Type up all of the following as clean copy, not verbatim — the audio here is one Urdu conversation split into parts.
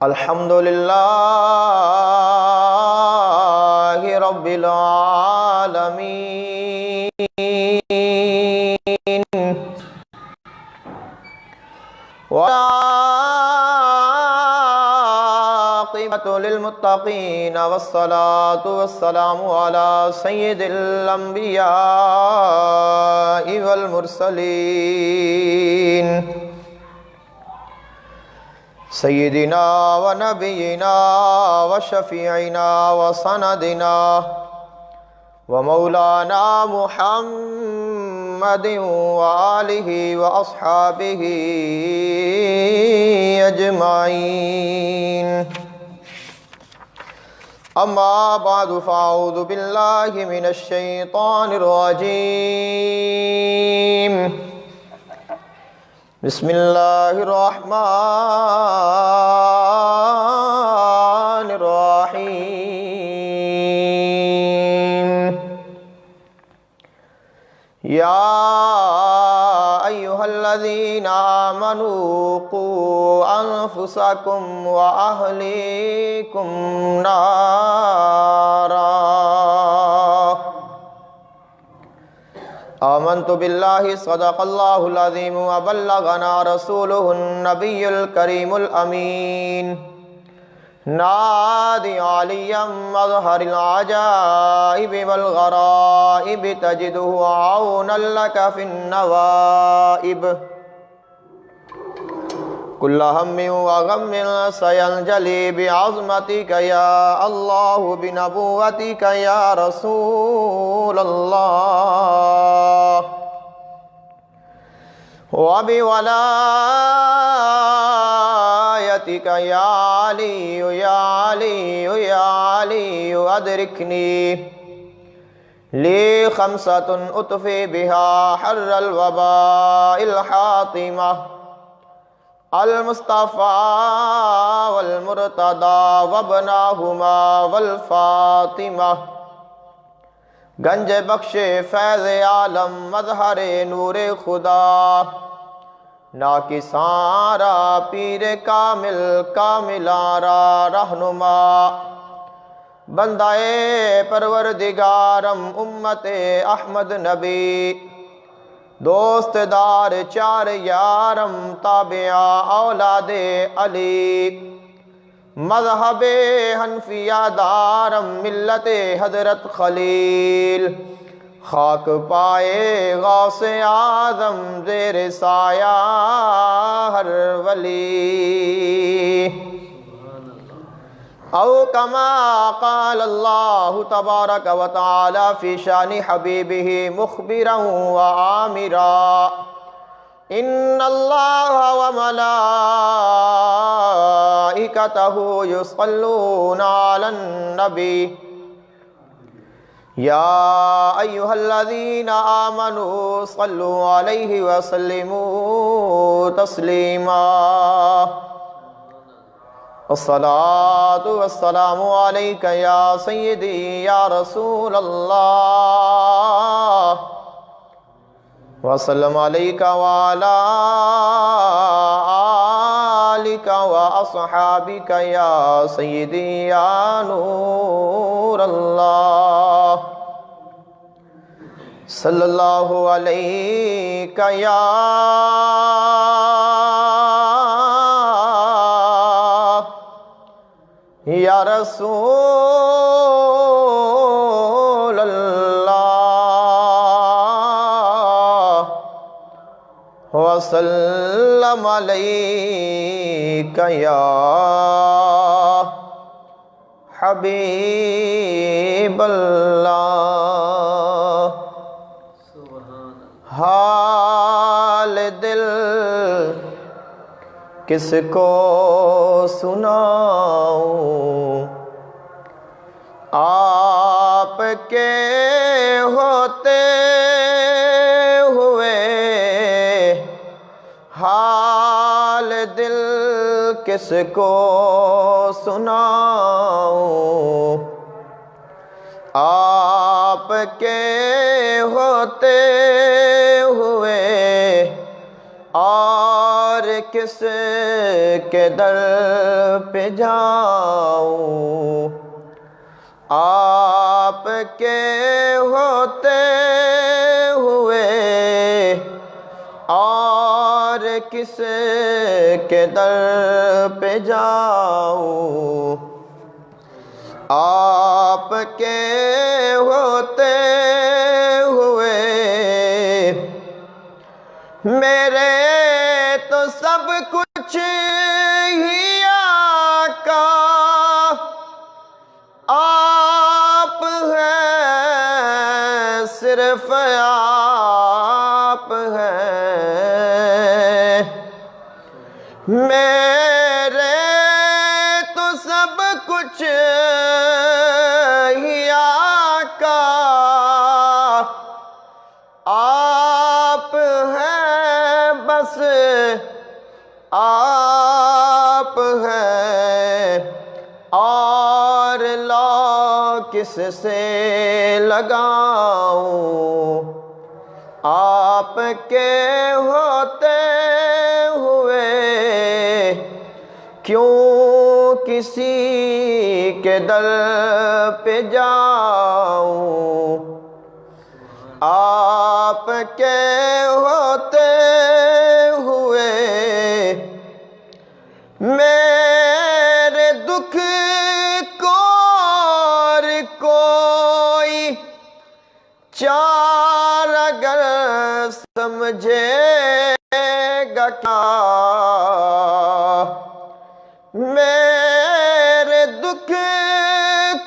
الحمدللہ رب العالمین والعاقبۃ للمتقین والصلاة والسلام علی سید الانبیاء والمرسلین سیدنا و نبینا و شفیعنا و سندنا و مولانا محمد و آلہ و اصحابہ اجمعین اما بعد فاعوذ باللہ من الشیطان الرجیم بسم اللہ الرحمن الرحیم یا ایہا الذین آمنوا قوا انفسکم واہلیکم نارا آمنت باللہ صدق اللہ العظیم وبلغنا رسولہ النبی الکریم الامین نادی علیا مظہر العجائب والغرائب تجدہ عونا لک فی النوائب کل ہم وغم سینجلی بعظمتک یا اللہ بنبوتک یا رسول اللہ وبولایتک یا علی یا علی یا علی ادرکنی لی خمسۃ اطفی بہا حر الوباء الحاطمہ المصطفیٰ والمرتضیٰ وابناہما والفاطمہ گنج بخش فیض عالم مظہر نور خدا ناکسارا پیر کامل کاملارا رہنما بندہ پروردگارم امت احمد نبی دوست دار چار یارم تابعہ اولاد علی مذہب حنفیہ دارم ملت حضرت خلیل خاک پائے غوث اعظم زیر سایہ ہر ولی او کما قال اللہ تبارک و تعالی فی شان حبیبہ مخبرا و آمرا ان اللہ و ملائکتہ یصلون علی النبی یا ایہا الذین آمنوا صلوا علیہ وسلموا تسلیما الصلاة والسلام علیک یا سیدی یا رسول اللہ وسلم علیک وعلا آلک واصحابک یا سیدی یا نور اللہ صلی اللہ علیک یا رسول اللہ وسلم علیک یا حبیب اللہ حال دل کس کو سناؤں آپ کے ہوتے ہوئے حال دل کس کو سناؤں آپ کے ہوتے ہوئے اور کس کے در پہ جاؤں، آپ کے ہوتے ہوئے اور کس کے در پہ جاؤں، آپ کے ہوتے ہوئے میرے تو سب کچھ ہی آقا آپ ہیں، صرف آپ ہیں، میرے تو سب کچھ ہی آقا آپ ہیں، بس آپ ہیں، اور لا کس سے لگاؤں، آپ کے ہوتے ہوئے کیوں کسی کے در پہ جاؤں، آپ کے ہوتے ہوئے میرے دکھ کو اور کوئی چار اگر سمجھے گا کیا، میرے دکھ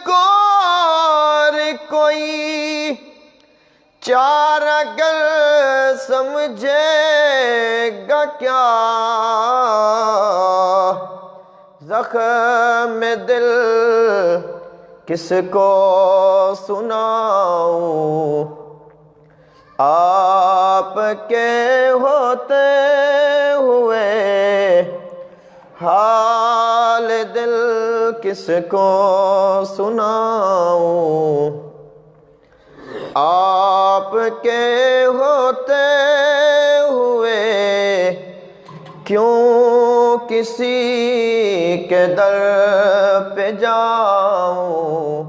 کو اور کوئی چار اگر سمجھے گا کیا، زخم دل کس کو سناؤں، آپ کے ہوتے ہوئے حال دل کس کو سناؤں، آپ کے ہوتے ہوئے کیوں کسی کے در پہ جاؤں،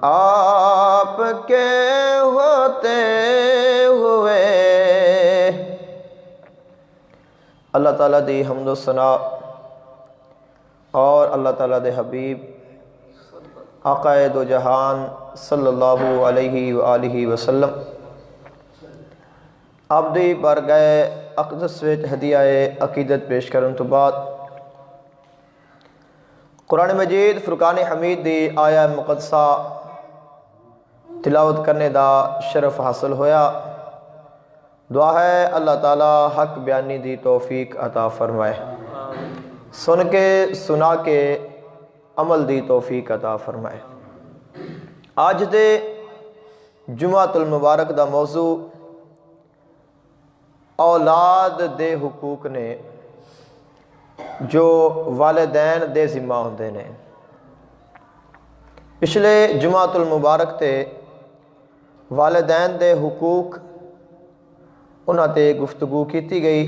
آپ کے ہوتے ہوئے۔ اللہ تعالیٰ دی حمد و ثنا اور اللہ تعالیٰ دے حبیب آقا دو جہان صلی اللہ علیہ وآلہ وسلم آپ دی بارگاہ اقدس وچ ہدیہ عقیدت پیش کرن تو بعد قرآن مجید فرقان حمید دی آیا مقدسہ تلاوت کرنے دا شرف حاصل ہویا۔ دعا ہے اللہ تعالیٰ حق بیانی دی توفیق عطا فرمائے، سن کے سنا کے عمل دی توفیق عطا فرمائے۔ آج دے جمعۃ المبارک دا موضوع اولاد دے حقوق نے جو والدین دے ذمہ ہوندے نے۔ پچھلے جمعۃ المبارک تے والدین دے حقوق انہاں تے گفتگو کیتی گئی،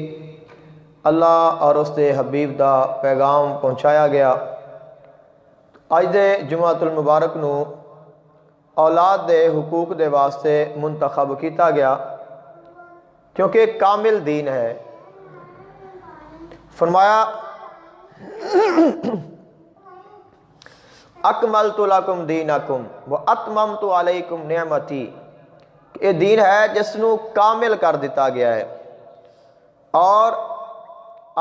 اللہ اور اس دے حبیب دا پیغام پہنچایا گیا۔ آج دے جمعۃ المبارک نو اولاد دے حقوق دے واسطے منتخب کیتا گیا کیونکہ کامل دین ہے۔ فرمایا اکملت لکم دینکم واتممت علیکم نعمتی، یہ دین ہے جس نو کامل کر دیتا گیا ہے، اور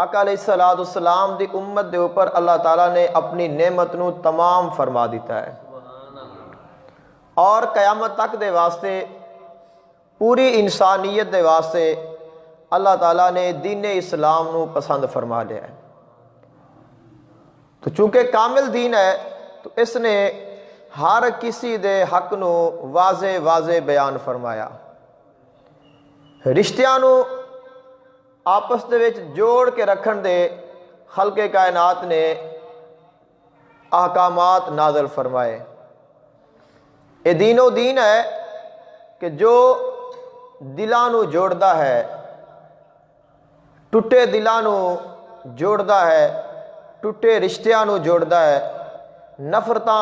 آقا علیہ السلام دی امت دے اوپر اللہ تعالیٰ نے اپنی نعمت نو تمام فرما دیتا ہے، اور قیامت تک دے واسطے پوری انسانیت دے واسطے اللہ تعالیٰ نے دین اسلام نو پسند فرما لیا ہے۔ تو چونکہ کامل دین ہے تو اس نے ہر کسی دے حق نو واضح واضح بیان فرمایا، رشتیاں نو آپس دے وچ جوڑ کے رکھن دے خلق کائنات نے احکامات نازل فرمائے۔ یہ دین و دین ہے کہ جو دلاں نو جوڑدا ہے، ਟੁੱਟੇ ਦਿਲਾਂ ਨੂੰ ਜੋੜਦਾ ਹੈ, ਟੁੱਟੇ ਰਿਸ਼ਤਿਆਂ ਨੂੰ ਜੋੜਦਾ ਹੈ, ਨਫ਼ਰਤਾਂ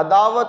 ਅਦਾਵਤ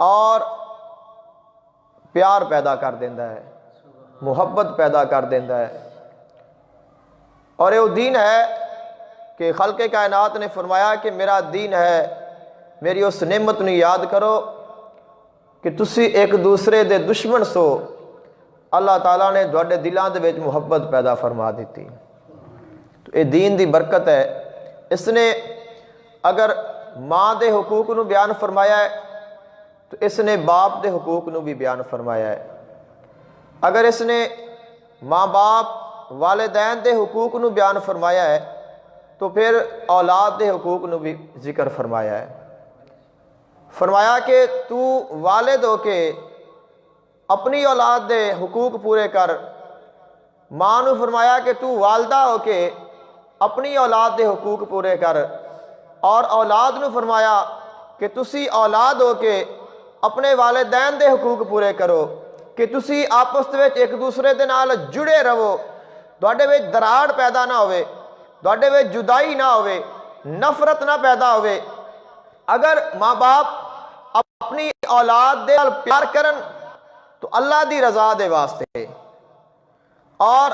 ਔਰ ਪਿਆਰ ਪੈਦਾ ਕਰ ਦਿੰਦਾ ਹੈ, ਮੁਹੱਬਤ ਪੈਦਾ ਕਰ ਦਿੰਦਾ ਹੈ। اور یہ دین ہے کہ خلق کائنات نے فرمایا کہ میرا دین ہے، میری اس نعمت نو یاد کرو کہ تسی ایک دوسرے دے دشمن سو، اللہ تعالیٰ نے تواڈے دلاں دے وچ محبت پیدا فرما دیتی۔ تو یہ دین دی برکت ہے۔ اس نے اگر ماں دے حقوق نو بیان فرمایا ہے تو اس نے باپ دے حقوق نو بھی بیان فرمایا ہے۔ اگر اس نے ماں باپ والدین دے حقوق نو بیان فرمایا ہے تو پھر اولاد دے حقوق نو بھی ذکر فرمایا ہے۔ فرمایا کہ تو والد ہو کے اپنی اولاد دے حقوق پورے کر، ماں نو فرمایا کہ تو والدہ ہو کے اپنی اولاد دے حقوق پورے کر، اور اولاد نو فرمایا کہ تسی اولاد ہو کے اپنے والدین دے حقوق پورے کرو، کہ تسی آپس وچ ایک دوسرے دے نال جڑے رہو، تواڈے وچ دراڑ پیدا نہ ہوئے، تواڈے وچ جدائی نہ ہوئے، نفرت نہ پیدا ہوئے۔ اگر ماں باپ اپنی اولاد دے نال پیار کرن تو اللہ دی رضا دے واسطے، اور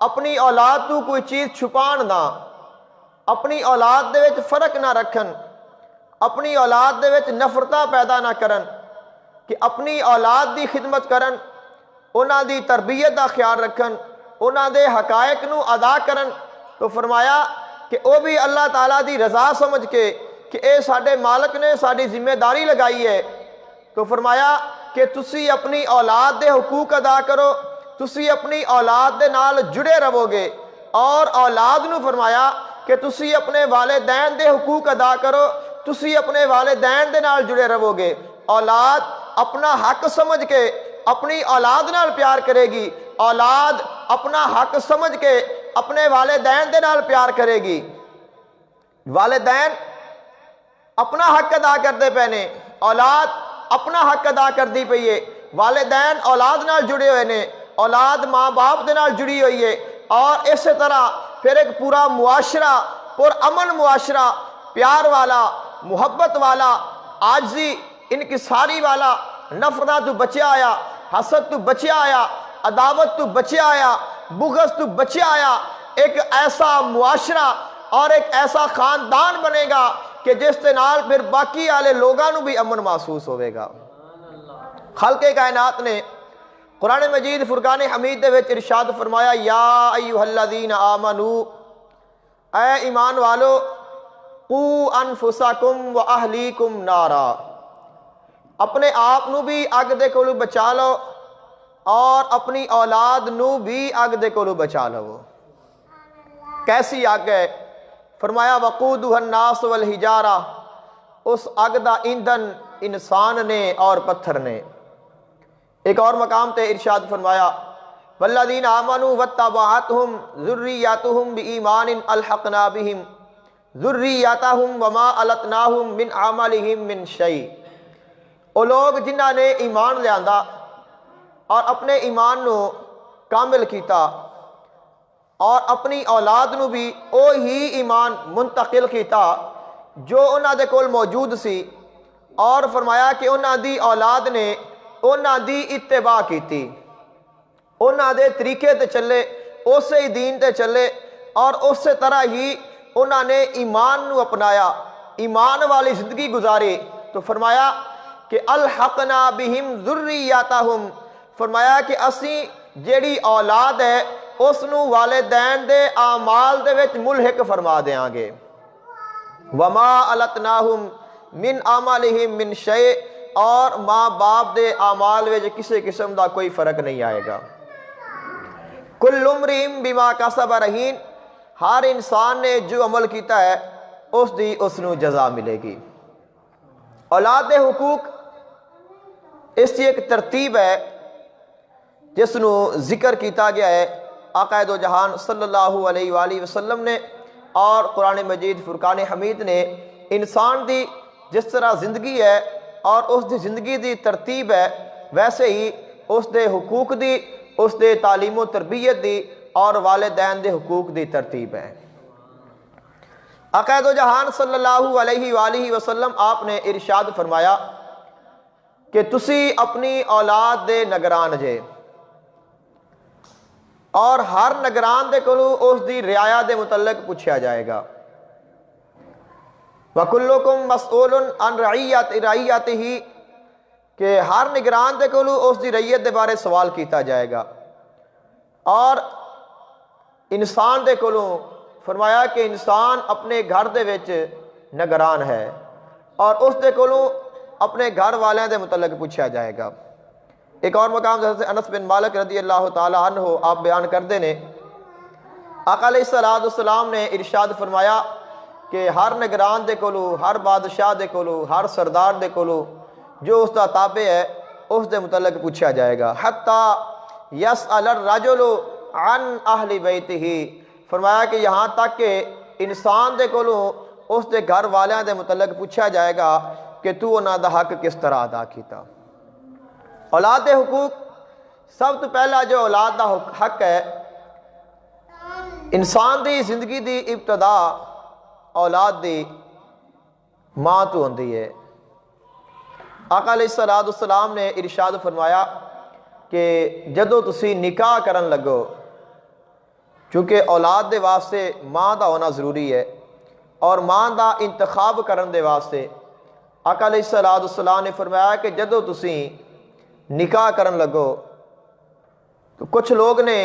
اپنی اولاد تو کوئی چیز چھپان نہ، اپنی اولاد دے وچ فرق نہ رکھن، اپنی اولاد دے وچ نفرتاں پیدا نہ کرن، کہ اپنی اولاد دی خدمت کرن، انہاں دی تربیت دا خیال رکھن، انہاں دے حقائق نو ادا کرن۔ تو فرمایا کہ وہ بھی اللہ تعالیٰ دی رضا سمجھ کے کہ اے ساڈے مالک نے ساڈی ذمہ داری لگائی ہے، تو فرمایا کہ تسی اپنی اولاد دے حقوق ادا کرو، تسی اپنی اولاد دے نال جڑے رہو گے، اور اولاد نو فرمایا کہ تسی اپنے والدین دے حقوق ادا کرو، تسی اپنے والدین دے نال جڑے رہو گے۔ اولاد اپنا حق سمجھ کے اپنی اولاد نال پیار کرے گی، اولاد اپنا حق سمجھ کے اپنے والدین دے نال پیار کرے گی۔ والدین اپنا حق ادا کرتے پے نے، اولاد اپنا حق ادا کردی پئی ہے، والدین اولاد نال جڑے ہوئے نے، اولاد ماں باپ دے نال جڑی ہوئی ہے، اور اسی طرح پھر ایک پورا معاشرہ، پر امن معاشرہ، پیار والا، محبت والا، عاجزی انکساری والا، نفرت تو بچیا آیا، حسد تو بچیا آیا، عداوت تو بچیا آیا، بغض تو بچیا آیا، ایک ایسا معاشرہ اور ایک ایسا خاندان بنے گا کہ جس کے نال پھر باقی والے لوگاں نو بھی امن محسوس ہوئے گا۔ خالق کائنات نے قرآن مجید فرقان حمید دے وچ ارشاد فرمایا، یا ایھا الذین آمنو، اے ایمان والو، قوا انفسکم و اہلیکم نارا، اپنے آپ نو بھی اگ دے کولو بچا لو اور اپنی اولاد نو بھی اگ دے کولو بچا لو۔ کیسی اگ ہے؟ فرمایا وقودها الناس والحجارہ، اس اگ دا ایندھن انسان نے اور پتھر نے۔ ایک اور مقام تے ارشاد فرمایا، والذین آمنوا واتبعتهم ذریاتهم بإیمان الحقنا بهم ذریاتهم وما التناهم من عملهم من شیء۔ وہ لوگ جنہاں نے ایمان لیاندا اور اپنے ایمان نو کامل کیتا، اور اپنی اولاد نو بھی وہی ایمان منتقل کیتا جو انہاں دے کول موجود سی، اور فرمایا کہ انہاں دی اولاد نے انہاں دی اتباع کیتی، انہاں دے طریقے تے چلے، اسی دین تے چلے، اور اسی طرح ہی انہاں نے ایمان نو اپنایا، ایمان والی زندگی گزاری۔ تو فرمایا کہ الحقنا بہم ذریاتہم، فرمایا کہ اسی جیڑی اولاد ہے اس نو والدین دے اعمال دے وچ ملحق فرما دیاں گے، وما التناہم من اعمالہم من شیء، اور ماں باپ دے اعمال وچ کسی قسم دا کوئی فرق نہیں آئے گا۔ کل امرئ بما کسب رہین، ہر انسان نے جو عمل کیتا ہے اس دی اس نو جزا ملے گی۔ اولاد دے حقوق، اس کی ایک ترتیب ہے جس نو ذکر کیتا گیا ہے آقا دو جہان صلی اللہ علیہ وآلہ وسلم نے، اور قرآن مجید فرقان حمید نے انسان دی جس طرح زندگی ہے اور اس دی زندگی دی ترتیب ہے، ویسے ہی اس دے حقوق دی، اس دے تعلیم و تربیت دی اور والدین دے حقوق دی ترتیب ہے۔ آقا دو جہان صلی اللہ علیہ وآلہ وسلم آپ نے ارشاد فرمایا کہ تسی اپنی اولاد دے نگران جے، اور ہر نگران دے کولو اس دی رعایا دے متعلق پوچھا جائے گا۔ وَكُلُّكُمْ مَسْئُولٌ عَنْ رَعِيَّتِهِ، کہ ہر نگران دے کولو اس دی رعیت دے بارے سوال کیتا جائے گا۔ اور انسان دے کولو فرمایا کہ انسان اپنے گھر دے وچ نگران ہے، اور اس دے کولو اپنے گھر والوں دے متعلق پوچھا جائے گا۔ ایک اور مقام حضرت انس بن مالک رضی اللہ تعالی عنہ آپ بیان کردے نے، آقا علیہ السلام نے ارشاد فرمایا کہ ہر نگران دے کولو، ہر بادشاہ دے کولو، ہر سردار دے کولو جو اس دا تابع ہے اس دے متعلق پوچھا جائے گا۔ حتی یسأل الرجل عن اہل بیتہ، فرمایا کہ یہاں تک کہ انسان دے کولو اس دے گھر والیاں دے متعلق پوچھا جائے گا کہ تو انہاں دا حق کس طرح ادا کیتا۔ اولاد دے حقوق، سب تو پہلا جو اولاد دا حق ہے، انسان دی زندگی دی ابتدا اولاد دی ماں تو ہوندی ہے۔ آقا علیہ السلام نے ارشاد فرمایا کہ جدو تسی نکاح کرن لگو، چونکہ اولاد دے واسطے ماں دا ہونا ضروری ہے، اور ماں دا انتخاب کرن دے واسطے آقا علیہ السلام نے فرمایا کہ جدو تسی نکاح کرن لگو تو کچھ لوگ نے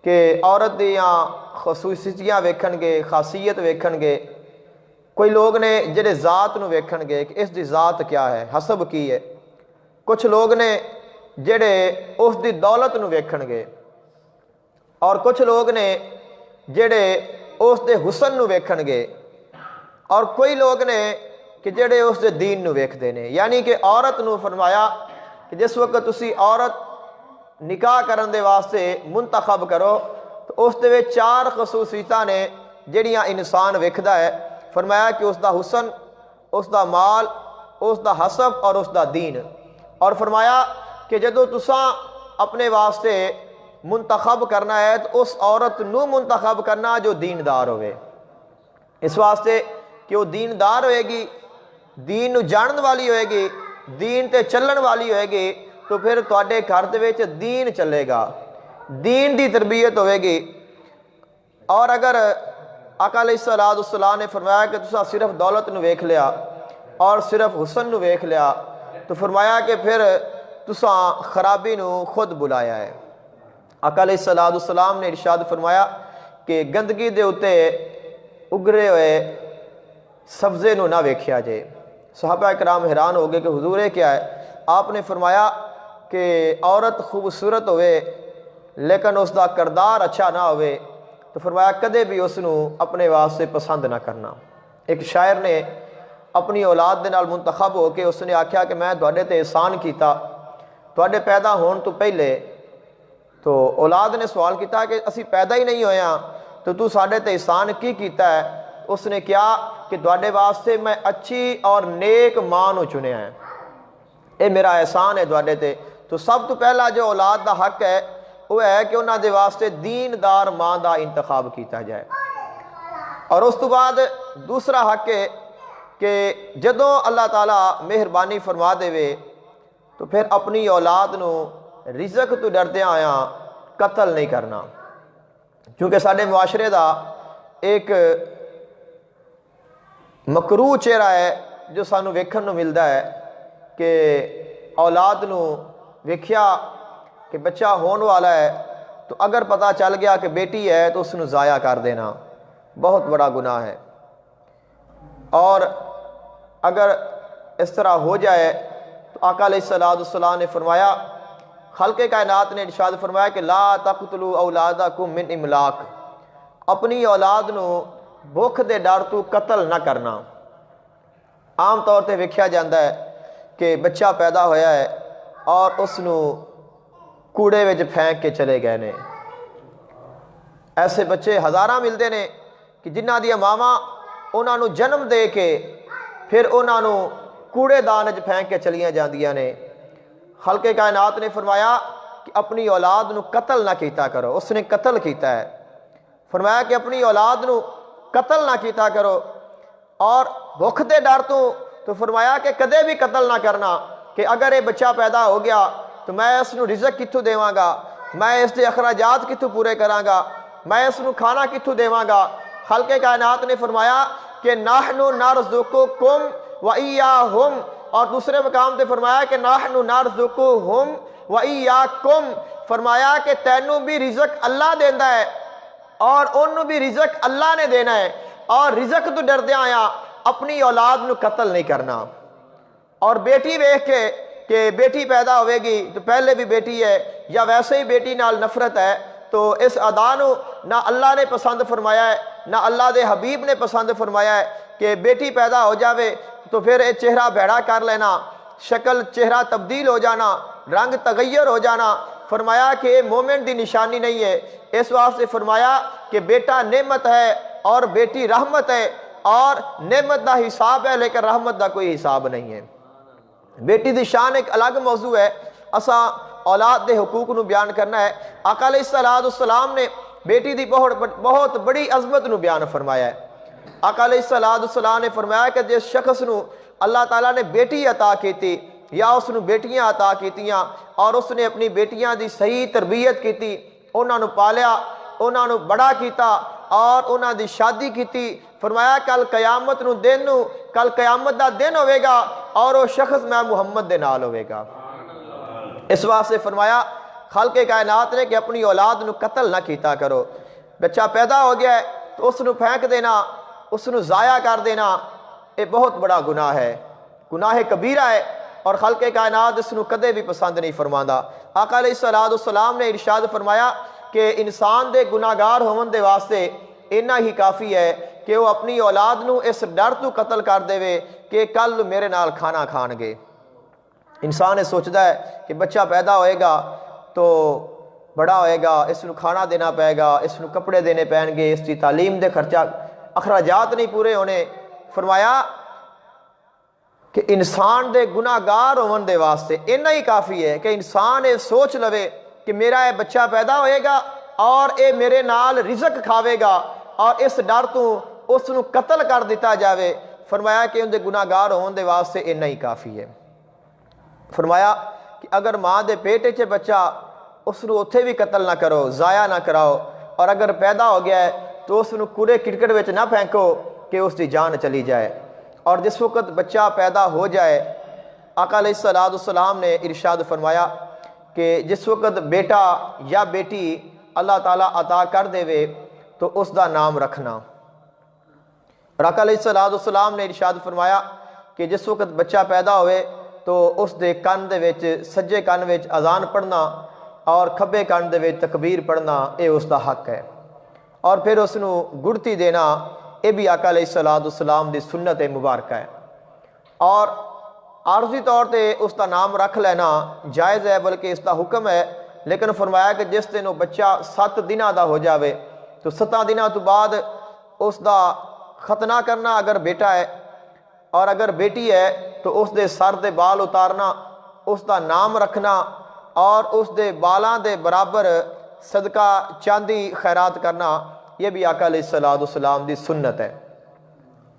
کہ عورت دیاں خصوصیتیاں ویکھن گے، خاصیت ویکھن گے، کوئی لوگ نے جڑے ذات نو ویکھن گے کہ اس دی ذات کیا ہے، حسب کی ہے، کچھ لوگ نے جڑے اس دی دولت نو ویکھن گے، اور کچھ لوگ نے جڑے اس دے حسن نو ویکھن گے، اور کوئی لوگ نے کہ جڑے اس دے دین نو ویکھ دے نے۔ یعنی کہ عورت نو فرمایا کہ جس وقت تسی عورت نکاح کرن دے واسطے منتخب کرو تو اس دے وچ چار خصوصیتاں نے جڑیاں انسان ویکھدا ہے۔ فرمایا کہ اس دا حسن، اس دا مال، اس دا حسب اور اس دا دین۔ اور فرمایا کہ جدو تساں اپنے واسطے منتخب کرنا ہے تو اس عورت نو منتخب کرنا جو دیندار ہوئے، اس واسطے کہ وہ دیندار ہوئے گی، دین نو جانن والی ہوئے گی، دین تے چلن والی ہوئے گی، تو پھر تواڈے گھر دے وچ دین چلے گا، دین دی تربیت ہوئے گی۔ اور اگر آقا علیہ السلام نے فرمایا کہ تساں صرف دولت نو ویکھ لیا اور صرف حسن نو ویکھ لیا تو فرمایا کہ پھر تساں خرابی نو خود بلایا ہے۔ آقا علیہ السلام نے ارشاد فرمایا کہ گندگی دے اتے اگرے ہوئے سبزے نو نہ ویکھیا جائے۔ صحابہ اکرام حیران ہو گئے کہ حضور کیا ہے؟ آپ نے فرمایا کہ عورت خوبصورت ہوئے لیکن اس دا کردار اچھا نہ ہوئے تو فرمایا کدے بھی اس نو اپنے واسطے پسند نہ کرنا۔ ایک شاعر نے اپنی اولاد دے نال منتخب ہو کے اس نے آکھیا کہ میں تواڈے تے احسان کیتا، تواڈے پیدا ہون تو پہلے، تو اولاد نے سوال کیتا کہ اسی پیدا ہی نہیں ہویا تو ساڈے تے احسان کی کیتا ہے؟ اس نے کیا کہ تواڈے واسطے میں اچھی اور نیک ماں نو چنیا ہے، اے میرا احسان ہے تواڈے تے۔ تو سب تو پہلا جو اولاد دا حق ہے وہ ہے کہ انہاں دے واسطے دیندار ماں دا انتخاب کیتا جائے۔ اور اس تو بعد دوسرا حق ہے کہ جدوں اللہ تعالیٰ مہربانی فرما دے وے تو پھر اپنی اولاد نو رزق تو ڈردے آیا قتل نہیں کرنا، کیونکہ ساڈے معاشرے دا ایک مکروہ چہرہ ہے جو سانو ویکھن نو ملدا ہے کہ اولاد نو ویکھیا کہ بچہ ہون والا ہے تو اگر پتہ چل گیا کہ بیٹی ہے تو اس نو ضائع کر دینا بہت بڑا گناہ ہے۔ اور اگر اس طرح ہو جائے تو آقا علیہ السلام نے فرمایا، خلق کائنات نے ارشاد فرمایا کہ لا تقتلوا اولادکم من املاق، اپنی اولاد نو بھوک دے ڈر تو قتل نہ کرنا۔ عام طور تے ویکھیا جاندہ ہے کہ بچہ پیدا ہویا ہے اور اس نو کوڑے وچ پھینک کے چلے گئے نے۔ ایسے بچے ہزاراں ملدے نے کہ جنہاں دی ماواں انہاں نو جنم دے کے پھر انہاں نو کوڑے دان وچ پھینک کے چلیاں جاندیاں نے۔ خالق کائنات نے فرمایا کہ اپنی اولاد نو قتل نہ کیتا کرو، اس نے قتل کیتا ہے، فرمایا کہ اپنی اولاد نو قتل نہ کیتا کرو، اور بھوک دے ڈر تو فرمایا کہ کدے بھی قتل نہ کرنا کہ اگر یہ بچہ پیدا ہو گیا تو میں اس نو رزق کتھوں دیواں گا، میں اس دے اخراجات کتھوں پورے کراں گا، میں اس نو کھانا کتھوں دیواں گا۔ خالق کائنات نے فرمایا کہ نحن نرزقکم وإیاہم، اور دوسرے مقام تے فرمایا کہ نحن نرزقہم وإیاکم، فرمایا کہ تینوں بھی رزق اللہ دیندا ہے اور انہوں بھی رزق اللہ نے دینا ہے، اور رزق تو ڈردے آیا اپنی اولاد نو قتل نہیں کرنا۔ اور بیٹی ویکھ کے کہ بیٹی پیدا ہوئے گی تو پہلے بھی بیٹی ہے یا ویسے ہی بیٹی نال نفرت ہے، تو اس ادا نو نہ اللہ نے پسند فرمایا ہے نہ اللہ دے حبیب نے پسند فرمایا ہے کہ بیٹی پیدا ہو جاوے تو پھر یہ چہرہ بھیڑا کر لینا، شکل چہرہ تبدیل ہو جانا، رنگ تغیر ہو جانا، فرمایا کہ یہ مومن دی نشانی نہیں ہے۔ اس واسطے فرمایا کہ بیٹا نعمت ہے اور بیٹی رحمت ہے، اور نعمت دا حساب ہے لیکن رحمت دا کوئی حساب نہیں ہے۔ بیٹی دی شان ایک الگ موضوع ہے، اساں اولاد دے حقوق نو بیان کرنا ہے۔ آقا علیہ السلام نے بیٹی دی بہت بڑی عظمت نو بیان فرمایا ہے۔ آقا علیہ السلام نے فرمایا کہ جس شخص نو اللہ تعالیٰ نے بیٹی عطا کیتی یا اس نو بیٹیاں عطا کیتیاں اور اس نے اپنی بیٹیاں دی صحیح تربیت کیتی، انہاں نو پالیا، انہاں نو بڑا کیتا اور انہاں دی شادی کیتی، فرمایا کل قیامت نو دن نو کل قیامت دا دن ہوئے گا اور وہ شخص میں محمد دے نال ہوئے گا۔ اس واسطے فرمایا خالق کائنات نے کہ اپنی اولاد نو قتل نہ کیتا کرو۔ بچہ پیدا ہو گیا ہے تو اس نو پھینک دینا، اس نو ضائع کر دینا، یہ بہت بڑا گناہ ہے، گناہ کبیرہ ہے، اور خالق کائنات اس نو کدے بھی پسند نہیں فرماندا۔ آقا علیہ السلام نے ارشاد فرمایا کہ انسان دے گناہگار ہون دے واسطے اتنا ہی کافی ہے کہ وہ اپنی اولاد نو اس ڈر تو قتل کر دے کہ کل میرے نال کھانا کھان گے۔ انسان سوچتا ہے کہ بچہ پیدا ہوئے گا تو بڑا ہوئے گا، اس نو کھانا دینا پائے گا، اس نو کپڑے دینے پائیں گے، اس کی تعلیم دے خرچہ اخراجات نہیں پورے ہونے۔ فرمایا کہ انسان دے گناہگار ہون دے واسطے اتنا ہی کافی ہے کہ انسان یہ سوچ لوے کہ میرا یہ بچہ پیدا ہوئے گا اور اے میرے نال رزق کھاوے گا، اور اس ڈر تو اس نو قتل کر دیتا جاوے۔ فرمایا کہ ان دے گناہگار ہون دے واسطے اتنا ہی کافی ہے۔ فرمایا کہ اگر ماں دے پیٹ چ بچہ اس نو اتھے بھی قتل نہ کرو، ضائع نہ کراؤ، اور اگر پیدا ہو گیا ہے تو اس نو کوڑے کرکٹ وچ نہ پھینکو کہ اس دی جان چلی جائے۔ اور جس وقت بچہ پیدا ہو جائے آقا علیہ السلام نے ارشاد فرمایا کہ جس وقت بیٹا یا بیٹی اللہ تعالیٰ عطا کر دے تو اس دا نام رکھنا۔ اور آقا علیہ السلام نے ارشاد فرمایا کہ جس وقت بچہ پیدا ہوئے تو اس دے کان دے وچ سجے کان وچ اذان پڑھنا اور کھبے کان دے وچ تکبیر پڑھنا، اے اس دا حق ہے، اور پھر اس نو گڑتی دینا، یہ بھی آقا علیہ السلام دی سنت مبارکہ ہے۔ اور عارضی طور تے اس دا نام رکھ لینا جائز ہے، بلکہ اس دا حکم ہے، لیکن فرمایا کہ جس دن وہ بچہ 7 دنہ دا ہو جاوے تو 7 دنہ تو بعد اس دا ختنہ کرنا اگر بیٹا ہے، اور اگر بیٹی ہے تو اس دے سر دے بال اتارنا، اس دا نام رکھنا اور اس دے بالاں دے برابر صدقہ چاندی خیرات کرنا، یہ بھی آقا علیہ السلام دی سنت ہے۔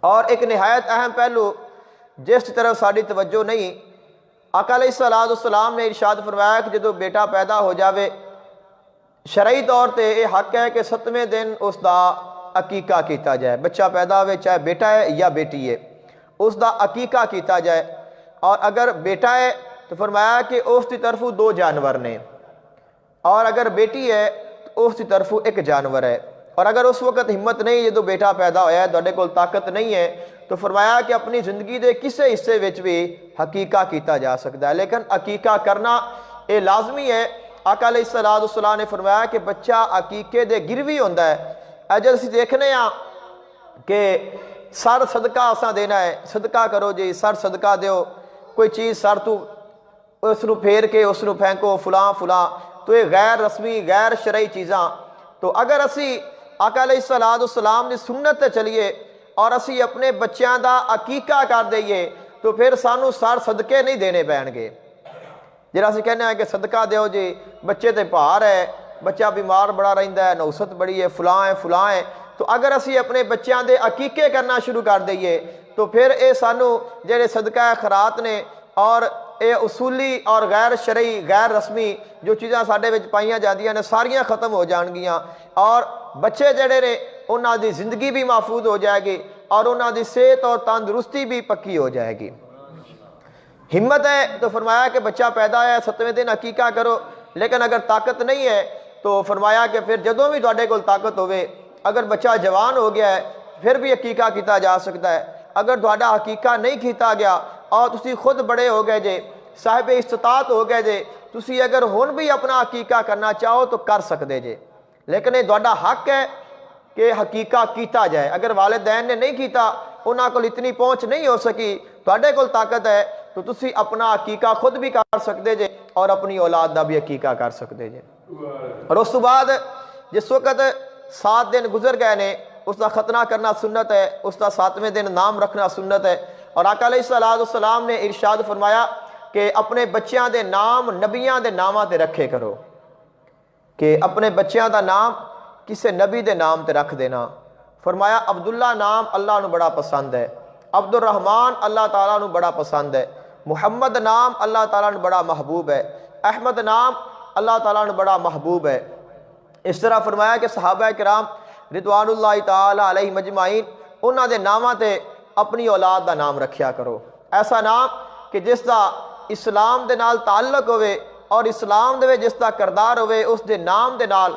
اور ایک نہایت اہم پہلو جس کی طرف ساری توجہ نہیں، آقا علیہ السلام نے ارشاد فرمایا کہ جدو بیٹا پیدا ہو جاوے شرعی طور تے یہ حق ہے کہ 7ویں دن اس دا عقیقہ کیتا جائے۔ بچہ پیدا ہوئے چاہے بیٹا ہے یا بیٹی ہے، اس دا عقیقہ کیتا جائے۔ اور اگر بیٹا ہے تو فرمایا کہ اس کی طرف 2 جانور نے، اور اگر بیٹی ہے تو اس کی طرف 1 جانور ہے۔ اور اگر اس وقت ہمت نہیں جدو بیٹا پیدا ہویا ہے تواڈے کول طاقت نہیں ہے تو فرمایا کہ اپنی زندگی دے کسے حصے وچ بھی عقیقہ کیتا جا سکتا ہے، لیکن عقیقہ کرنا یہ لازمی ہے۔ آقا علیہ السلام نے فرمایا کہ بچہ عقیقے دے گروی ہوندا ہے۔ اجل اسی دیکھنے ہاں کہ سر صدقہ اساں دینا ہے، صدقہ کرو جی، سر صدقہ دیو، کوئی چیز سر تو اس نو پھیر کے اس نو پھینکو فلاں فلاں، تو یہ غیر رسمی غیر شرعی چیزاں۔ تو اگر اسی آقا علیہ السلام دی سنت تے چلیے اور اسی اپنے بچیاں دا عقیقہ کر دئیے تو پھر سانو سر صدقے نہیں دینے پین گے۔ جہاں اسی کہنے ہیں کہ صدقہ دیو جی، بچے تے بھار ہے، بچہ بیمار بڑا رہندا ہے، نوست بڑی ہے، فلاں ہے، تو اگر اسی اپنے بچیاں دے عقیقے کرنا شروع کر دئیے تو پھر اے سانو جڑے صدقہ خیرات نے اور اے اصولی اور غیر شرعی غیر رسمی جو چیزاں ساڈے وچ پائیاں جاندیاں نے ساریاں ختم ہو جان گیاں، اور بچے جڑے نے انہاں دی زندگی بھی محفوظ ہو جائے گی اور انہاں دی صحت اور تندرستی بھی پکی ہو جائے گی۔ ہمت ہے تو فرمایا کہ بچہ پیدا ہے 7ویں دن عقیقہ کرو، لیکن اگر طاقت نہیں ہے تو فرمایا کہ پھر جدوں بھی تواڈے کول طاقت ہوے، اگر بچہ جوان ہو گیا ہے پھر بھی عقیقہ کیتا جا سکتا ہے۔ اگر تواڈا عقیقہ نہیں کیتا گیا اور تسی خود بڑے ہو گئے جے، صاحب استطاعت ہو گئے جے، تسی اگر ہن بھی اپنا عقیقہ کرنا چاہو تو کر سکتے جے، لیکن یہ تواڈا حق ہے کہ عقیقہ کیتا جائے۔ اگر والدین نے نہیں کیتا، انہاں کول اتنی پہنچ نہیں ہو سکی، تواڈے کول طاقت ہے تو تسی اپنا عقیقہ خود بھی کر سکتے جے اور اپنی اولاد دا بھی عقیقہ کر سکتے جے۔ اور اس تو بعد جس وقت 7 دن گزر گئے نے، اس دا ختنہ کرنا سنت ہے، اس دا 7ویں دن نام رکھنا سنت ہے، اور آقا علیہ السلام نے ارشاد فرمایا کہ اپنے بچیاں دے نام نبیاں دے ناماں تے رکھے کرو، کہ اپنے بچیاں دا نام کسے نبی دے نام تے رکھ دینا۔ فرمایا عبداللہ نام اللہ نو بڑا پسند ہے، عبد الرحمن اللہ تعالیٰ نو بڑا پسند ہے، محمد نام اللہ تعالیٰ نو بڑا محبوب ہے، احمد نام اللہ تعالیٰ نو بڑا محبوب ہے۔ اس طرح فرمایا کہ صحابہ کرام رضوان اللہ تعالیٰ علیہ مجمعین انہاں دے ناماں تے اپنی اولاد دا نام رکھیا کرو، ایسا نام کہ جس دا اسلام دے نال تعلق ہوئے اور اسلام دے جس دا کردار ہوئے، اس دے نام دے نال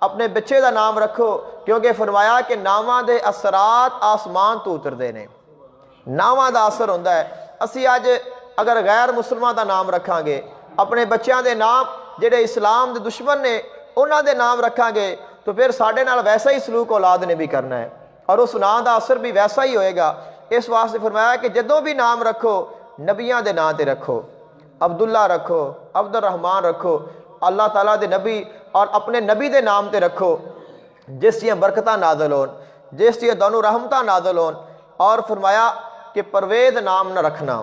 اپنے بچے دا نام رکھو، کیونکہ فرمایا کہ ناماں دے اثرات آسمان تو اتر دے نے، ناماں دا اثر ہوندا ہے۔ اسی آج اگر غیر مسلمان دا نام رکھاں گے، اپنے بچیاں دے نام جڑے اسلام دے دشمن نے انہاں دے نام رکھاں گے، تو پھر ساڈے نال ویسا ہی سلوک اولاد نے بھی کرنا ہے اور اس نام دا اثر بھی ویسا ہی ہوئے گا۔ اس واسطے فرمایا کہ جدوں بھی نام رکھو نبیاں دے نام تے رکھو، عبداللہ رکھو، عبد الرحمن رکھو، اللہ تعالیٰ دے نبی اور اپنے نبی دے نام تے رکھو جس دیاں برکتاں نازل ہون، جس دیاں دونوں رحمتاں نازل ہون۔ اور فرمایا کہ پروید نام نہ رکھنا،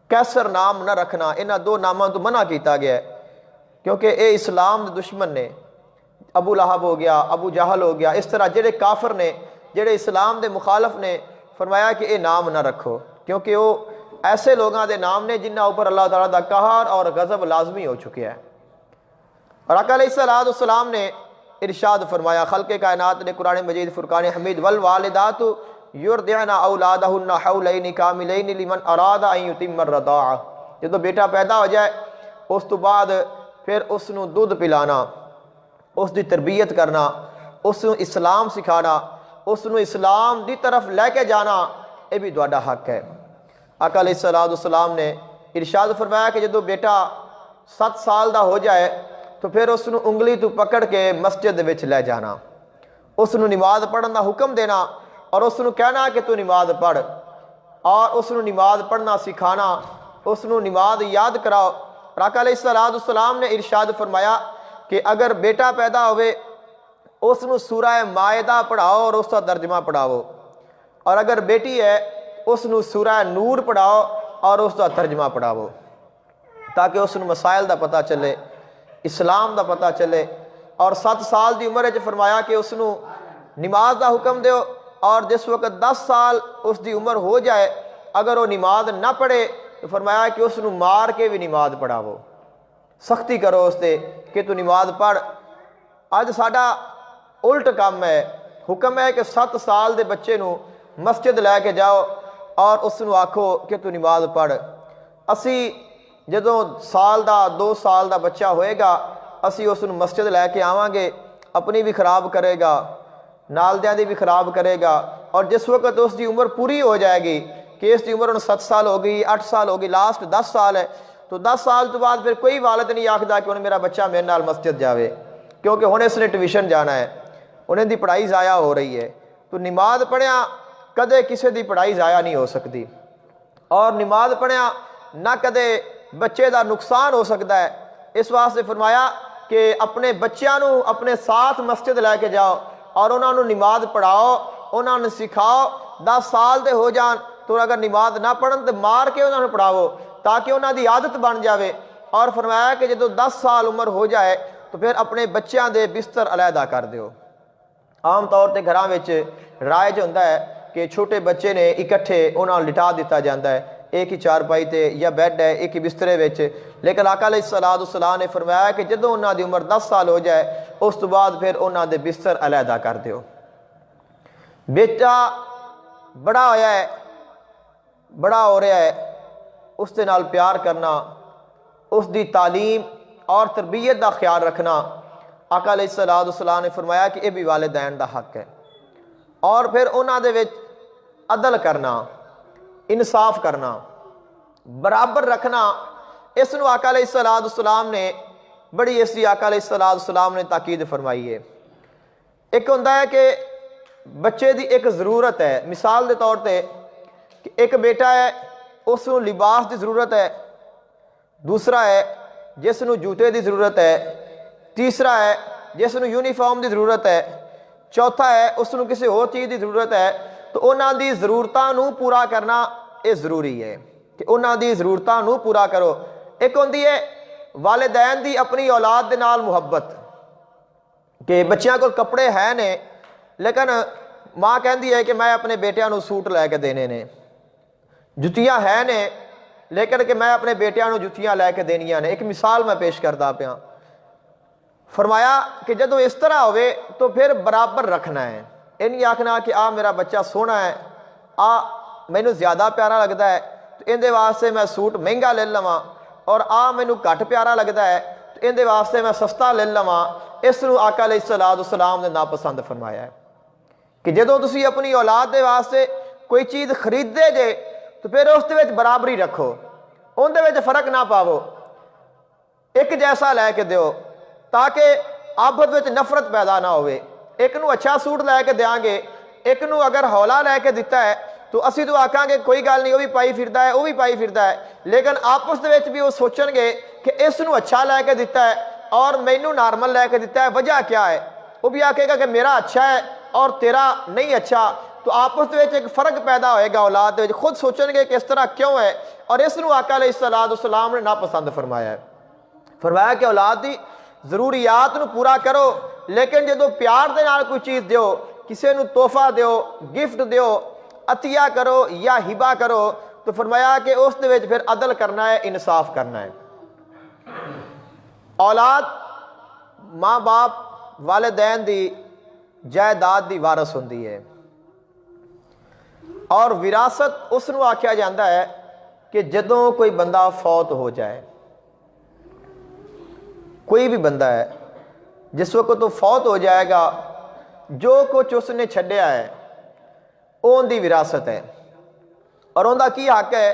کیسر نام نہ رکھنا، انہاں 2 ناماں تو منع کیتا گیا ہے، کیونکہ اے اسلام دے دشمن نے، ابو لہب ہو گیا، ابو جہل ہو گیا، اس طرح جڑے کافر نے، جڑے اسلام دے مخالف نے، فرمایا کہ اے نام نہ رکھو، کیونکہ وہ ایسے لوگاں دے نام نے جنہاں اوپر اللہ تعالیٰ دا قہر اور غضب لازمی ہو چکے ہیں۔ اور آقا علیہ السلام نے ارشاد فرمایا، خلق کائنات نے قرآن مجید فرقان حمید والوالدات یرضعن اولادہن حولین کاملین لمن اراد ان یتم الرضاعہ، جب بیٹا پیدا ہو جائے اس تو بعد پھر اس نو دودھ پلانا، اس دی تربیت کرنا، اس نو اسلام سکھانا، اس نو اسلام دی طرف لے کے جانا، یہ بھی تہاڈا حق ہے۔ آقا علیہ السلام نے ارشاد فرمایا کہ جدو بیٹا 7 سال دا ہو جائے تو پھر اس نو انگلی تو پکڑ کے مسجد وچ لے جانا، اس نو نماز پڑھن دا حکم دینا اور اس نو کہنا کہ تو نماز پڑھ، اور اس نو نماز پڑھنا سکھانا، اس نو نماز یاد کراؤ۔ آقا علیہ السلام نے ارشاد فرمایا کہ اگر بیٹا پیدا ہوئے اس نو سورہ مائدہ پڑھاؤ اور اس کا ترجمہ پڑھاؤ، اور اگر بیٹی ہے اس نو سورہ نور پڑھاؤ اور اس کا ترجمہ پڑھاؤ، تاکہ اس نو مسائل دا پتہ چلے، اسلام دا پتہ چلے۔ اور 7 سال دی عمر وچ فرمایا کہ اس نو نماز دا حکم دیو، اور جس وقت 10 سال اس دی عمر ہو جائے اگر وہ نماز نہ پڑھے تو فرمایا کہ اس نو مار کے بھی نماز پڑھاؤ، سختی کرو اس تے کہ تو نماز پڑھ۔ آج ساڈا الٹ کام ہے، حکم ہے کہ 7 سال دے بچے نو مسجد لے کے جاؤ اور اس نو آکھو کہ تو نماز پڑھ۔ اسی جدوں سال دا 2 سال دا بچہ ہوئے گا اسی اس نو مسجد لے کے آواں گے، اپنی بھی خراب کرے گا، نالدیاں دی بھی خراب کرے گا، اور جس وقت اس دی عمر پوری ہو جائے گی کہ اس دی عمر 7 سال ہو گئی، 8 سال ہو گئی، لاسٹ 10 سال ہے، تو 10 سال تو بعد پھر کوئی والد نہیں آکھدا کہ میرا بچہ میرے نال مسجد جاوے، کیونکہ ہن اس نے ٹیوشن جانا ہے، انہیں دی پڑھائی ضائع ہو رہی ہے۔ تو نماز پڑھیا کدے کسی دی پڑھائی ضائع نہیں ہو سکتی، اور نماز پڑھیا نہ کدے بچے دا نقصان ہو سکتا ہے۔ اس واسطے فرمایا کہ اپنے بچیاں نو اپنے ساتھ مسجد لے کے جاؤ اور انہاں نو نماز پڑھاؤ، انہاں نو سکھاؤ، 10 سال دے ہو جان تو اگر نماز نہ پڑھن تو مار کے انہوں نے پڑھاو تاکہ انہوں دی عادت بن جاوے۔ اور فرمایا کہ جدو 10 سال عمر ہو جائے تو پھر اپنے بچیاں دے بستر علیحدہ کر دیو۔ عام طور تے گھراں وچ رائج ہوندا ہے کہ چھوٹے بچے نے اکٹھے انہاں نوں لٹا دیتا جاندا ہے، ایک ہی چارپائی تے یا بیڈ ہے ایک ہی بسترے وچ، لیکن آقا علیہ الصلوۃ والسلام نے فرمایا کہ جدو انہاں دی عمر 10 سال ہو جائے اس تو بعد پھر انہاں دے بستر علیحدہ کر دیو۔ بیٹا بڑا ہویا ہے، بڑا ہو رہا ہے، اس دے نال پیار کرنا، اس دی تعلیم اور تربیت دا خیال رکھنا، آقا علیہ الصلوۃ والسلام نے فرمایا کہ یہ بھی والدین دا حق ہے۔ اور پھر انہاں دے وچ عدل کرنا، انصاف کرنا، برابر رکھنا، اس نو آقا علیہ الصلوۃ والسلام نے بڑی ایسی آقا علیہ الصلوۃ والسلام نے تاکید فرمائی ہے۔ ایک ہوندا ہے کہ بچے دی ایک ضرورت ہے، مثال دے طور تے کہ ایک بیٹا ہے اس نو لباس دی ضرورت ہے، دوسرا ہے جس نو جوتے دی ضرورت ہے، تیسرا ہے جس نو یونیفارم دی ضرورت ہے، چوتھا ہے اس نو کسی اور چیز دی ضرورت ہے۔ تو انہاں دی ضرورتاں نو پورا کرنا یہ ضروری ہے کہ انہاں دی ضرورتاں نو پورا کرو۔ ایک ہوندی ہے والدین دی اپنی اولاد دے نال محبت، کہ بچیاں کو کپڑے ہیں نے لیکن ماں کہندی ہے کہ میں اپنے بیٹیاں نو سوٹ لے کے دینے نے، جتیاں ہیں نے لیکن کہ میں اپنے بیٹیاں نو جتیاں لے کے دینیاں نے۔ ایک مثال میں پیش کرتا پیا، فرمایا کہ جدو اس طرح ہوئے تو پھر برابر رکھنا ہے، یہ نہیں آکھنا کہ آ میرا بچہ سونا ہے، آ مینو زیادہ پیارا لگتا ہے تو اندے واسطے میں سوٹ مہنگا لے لواں، اور آ مینو گھٹ پیارا لگتا ہے تو اندے واسطے میں سستا لے لواں۔ اس نو آقا علیہ الصلوۃ والسلام نے ناپسند فرمایا ہے کہ جدو تسی اپنی اولاد دے واسطے کوئی چیز خریدے جے تو پھر اس دے وچ برابری رکھو، ان دے وچ فرق نہ پاو، ایک جیسا لے کے دیو تاکہ آپس وچ نفرت پیدا نہ ہوئے۔ ایک نو اچھا سوٹ لے کے دیاں گے، ایک نو اگر ہولا لے کے دیتا ہے تو اسی تو آکھاں گے کوئی گل نہیں وہ بھی پائی پھردا ہے وہ بھی پائی پھردا ہے، لیکن آپس دے وچ بھی وہ سوچن گے کہ اس نو اچھا لے کے دیتا ہے اور مینو نارمل لے کے دیتا ہے، وجہ کیا ہے؟ وہ بھی آکھے گا کہ میرا اچھا ہے اور تیرا نہیں اچھا، تو آپس دے وچ ایک فرق پیدا ہوئے گا اولاد دے وچ، خود سوچن گے کہ اس طرح کیوں ہے، اور اس نو آقا علیہ الصلوۃ والسلام نے ناپسند فرمایا ہے۔ فرمایا کہ اولاد دی ضروریات نو پورا کرو، لیکن جدو پیار دے نال کوئی چیز دیو، کسی نو تحفہ دیو، گفٹ دیو، عطیہ کرو یا ہبہ کرو، تو فرمایا کہ اس دے وچ پھر عدل کرنا ہے، انصاف کرنا ہے۔ اولاد ماں باپ والدین دی جائیداد دی وارث ہوندی ہے، اور وراثت اس نو آکھیا جاندہ ہے کہ جدوں کوئی بندہ فوت ہو جائے، کوئی بھی بندہ ہے جس وقت تو فوت ہو جائے گا، جو کچھ اس نے چھڈیا ہے وہ ان دی وراثت ہے، اور ان دا کی حق ہے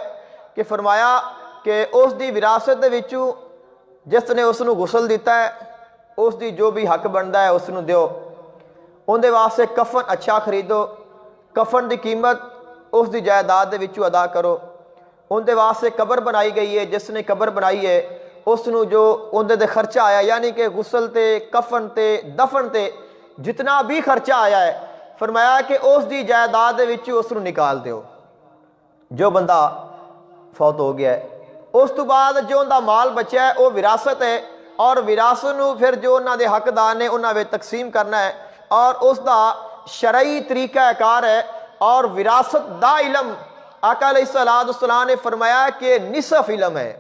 کہ فرمایا کہ اس دی وراثت دے وچوں جس نے اس نو غسل دیتا ہے اس دی جو بھی حق بنتا ہے اس نو دیو، ان دے واسطے کفن اچھا خریدو، کفن دی قیمت اس دی جائیداد دے وچوں ادا کرو، ان دے واسطے قبر بنائی گئی ہے، جس نے قبر بنائی ہے اس نو جو ان دے خرچہ آیا، یعنی کہ غسل تے کفن تے دفن تے جتنا بھی خرچہ آیا ہے، فرمایا کہ اس دی جائیداد دے وچوں اس نو نکال دیو۔ جو بندہ فوت ہو گیا ہے اس تو بعد جو ان دا مال بچیا ہے وہ وراثت ہے، اور وراثت نو پھر جو انہاں دے حقدار نے انہاں وچ تقسیم کرنا ہے، اور اس دا شرعی طریقہ کار ہے، اور وراثت دا علم آقا علیہ الصلوۃ والسلام نے فرمایا کہ نصف علم ہے۔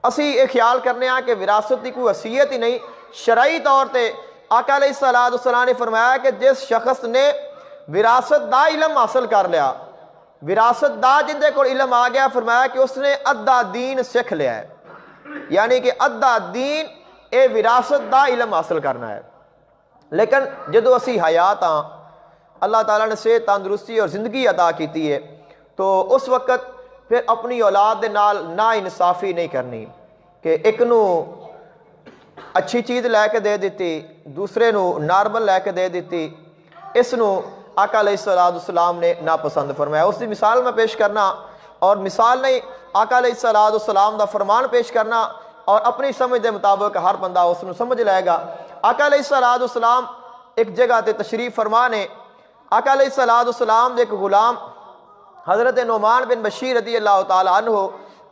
اسی یہ خیال کرنے ہاں کہ وراثت کی کوئی حیثیت ہی نہیں، شرعی طور تے آقا علیہ الصلوۃ والسلام نے فرمایا کہ جس شخص نے وراثت دا علم حاصل کر لیا، وراثت دا جن دے کو علم آ گیا، فرمایا کہ اس نے ادھا دین سکھ لیا ہے، یعنی کہ ادھا دین اے وراثت دا علم حاصل کرنا ہے۔ لیکن جدو اسی حیات ہاں، اللہ تعالیٰ نے صحت تندرستی اور زندگی عطا کیتی ہے، تو اس وقت پھر اپنی اولاد دے نال نا انصافی نہیں کرنی کہ ایک نو اچھی چیز لے کے دے دیتی، دوسرے نو نارمل لے کے دے دیتی، اس نو آقا علیہ الصلوۃ والسلام نے ناپسند فرمایا۔ اس کی مثال میں پیش کرنا، اور مثال نہیں آقا علیہ الصلوۃ والسلام دا فرمان پیش کرنا، اور اپنی سمجھ دے مطابق ہر بندہ اس نو سمجھ لائے گا۔ آقا علیہ الصلوۃ والسلام ایک جگہ تے تشریف فرما نے، آقا علیہ الصلوۃ والسلام دے ایک غلام حضرت نعمان بن بشیر رضی اللہ تعالیٰ عنہ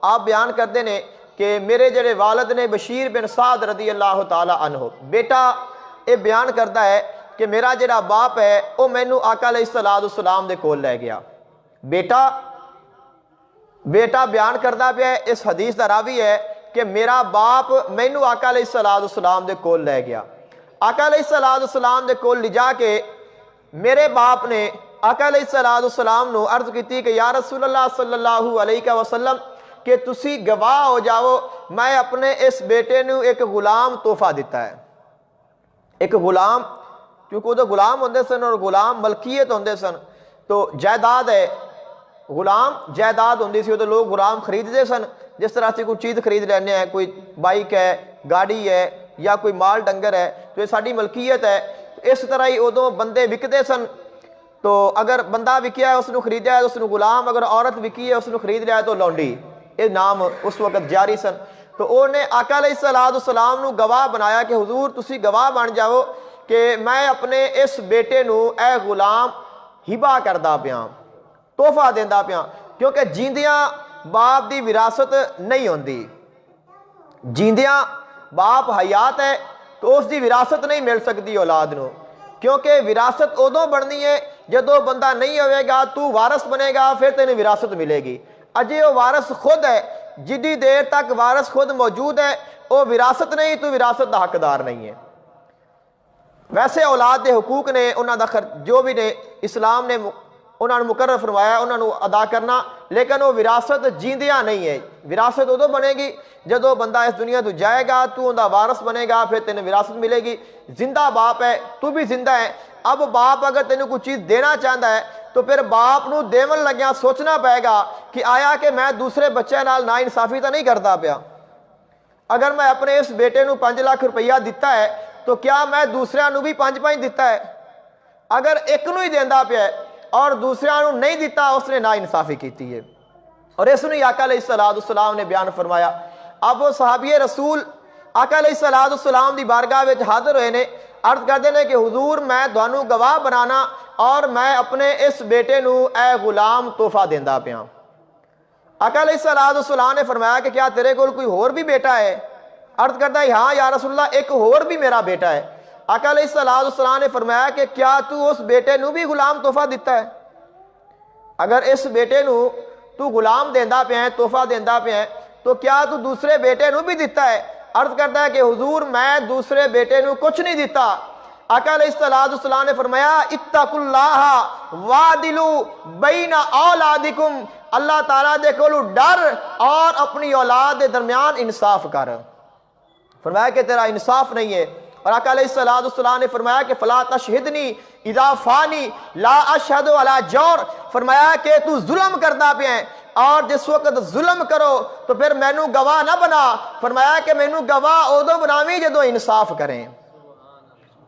آپ بیان کرتے ہیں کہ میرے جڑے والد نے بشیر بن سعد رضی اللہ تعالیٰ عنہ، بیٹا یہ بیان کرتا ہے کہ میرا جڑا باپ ہے وہ مینوں آقا علیہ السلام دے کول لے گیا۔ بیٹا بیان کرتا پیا ہے، اس حدیث دا راوی ہے کہ میرا باپ مینوں آقا علیہ السلام دے کول لے گیا۔ آقا علیہ السلام دے کول لے جا کے میرے باپ نے آقا علیہ السلام نو عرض کیتی کہ یا رسول اللہ صلی اللہ علیہ وسلم کہ تسی گواہ ہو جاؤ، میں اپنے اس بیٹے نو ایک غلام تحفہ دیتا ہے۔ ایک غلام، کیونکہ وہ تو غلام ہوندے سن اور غلام ملکیت ہوندے سن، تو جائیداد ہے، غلام جائیداد ہوندی سی، وہ تو لوگ غلام خریدتے سن، جس طرح سے کوئی چیز خرید لینے ہیں، کوئی بائک ہے، گاڑی ہے یا کوئی مال ڈنگر ہے تو یہ ساری ملکیت ہے۔ اس طرح ہی ادوں بندے وکتے سن، تو اگر بندہ وکیا ہے اس نے خریدیا ہے تو اس نے غلام، اگر عورت وکی ہے اس نے خرید لیا ہے تو لونڈی، یہ نام اس وقت جاری سن۔ تو انہوں نے آقا علیہ السلام نو گواہ بنایا کہ حضور تسی گواہ بن جاؤ کہ میں اپنے اس بیٹے نو اے غلام ہبا کردا پیاں، تحفہ دیندا پیاں، کیونکہ جیندیاں باپ دی وراثت نہیں ہوندی، جیندیاں باپ حیات ہے تو اس دی وراثت نہیں مل سکتی اولاد نو، کیونکہ وراثت ادوں بننی ہے جدو بندہ نہیں ہوئے گا، تو وارث بنے گا، پھر تینوں وراثت ملے گی۔ اجے وہ وارث خود ہے، جدی دیر تک وارث خود موجود ہے وہ وراثت نہیں، تو وراثت دا حقدار نہیں ہے۔ ویسے اولاد دے حقوق نے انہاں دا جو بھی نے اسلام نے انہاں نوں مقرر فرمایا انہاں نوں ادا کرنا، لیکن وہ وراثت جیندیاں نہیں ہے۔ وراثت ادو بنے گی جدو بندہ اس دنیا تو جائے گا، تو ان دا وارث بنے گا، پھر تینوں وراثت ملے گی۔ زندہ باپ ہے، تو بھی زندہ ہے، اب باپ اگر تینوں کوئی چیز دینا چاہتا ہے تو پھر باپ نو دیون لگیا سوچنا پائے گا کہ آیا کہ میں دوسرے بچے نال نا انصافی تو نہیں کرتا پیا۔ اگر میں اپنے اس بیٹے نو 5 لاکھ روپیہ دیتا ہے تو کیا میں دوسرے نو بھی 5 دیتا ہے؟ اگر ایک نو ہی دینا پیا ہے اور دوسرے نو نہیں دیتا، اس نے نا انصافی کیتی ہے۔ اور اس نے آقا علیہ السلام نے بیان فرمایا۔ اب وہ صحابی رسول آقا علیہ السلام دی بارگاہ وچ حاضر ہوئے نے، عرض کردے نے کہ حضور میں تھانوں گواہ بنانا اور میں اپنے اس بیٹے نو اے غلام تحفہ دیندا پیاں۔ آقا علیہ السلام نے فرمایا کہ کیا تیرے کول کوئی اور بھی بیٹا ہے؟ عرض کرتا ہے ہاں یا رسول اللہ ایک اور بھی میرا بیٹا ہے۔ آقا علیہ السلام نے فرمایا کہ کیا تو اس بیٹے نو بھی غلام تحفہ دیتا ہے؟ اگر اس بیٹے نو تو غلام دیندا پیا ہے، تحفہ دیندا پیا ہے، تو کیا تو دوسرے بیٹے نو بھی دیتا ہے؟ عرض کرتا ہے کہ حضور میں دوسرے بیٹے نو کچھ نہیں دیتا۔ آقا علیہ السلام نے فرمایا اتقوا اللہ وعدلوا بین اولادکم، اللہ تعالیٰ دے کولو ڈر اور اپنی اولاد دے درمیان انصاف کر۔ فرمایا کہ تیرا انصاف نہیں ہے۔ اور آقا علیہ السلام نے فرمایا کہ فلا تشہدنی اذا فانی لا اشہد علی جور، فرمایا کہ تو ظلم کرتا پیا ہے اور جس وقت ظلم کرو تو پھر مینوں گواہ نہ بنا، فرمایا کہ مینوں گواہ ادو بناویں جدو انصاف کریں۔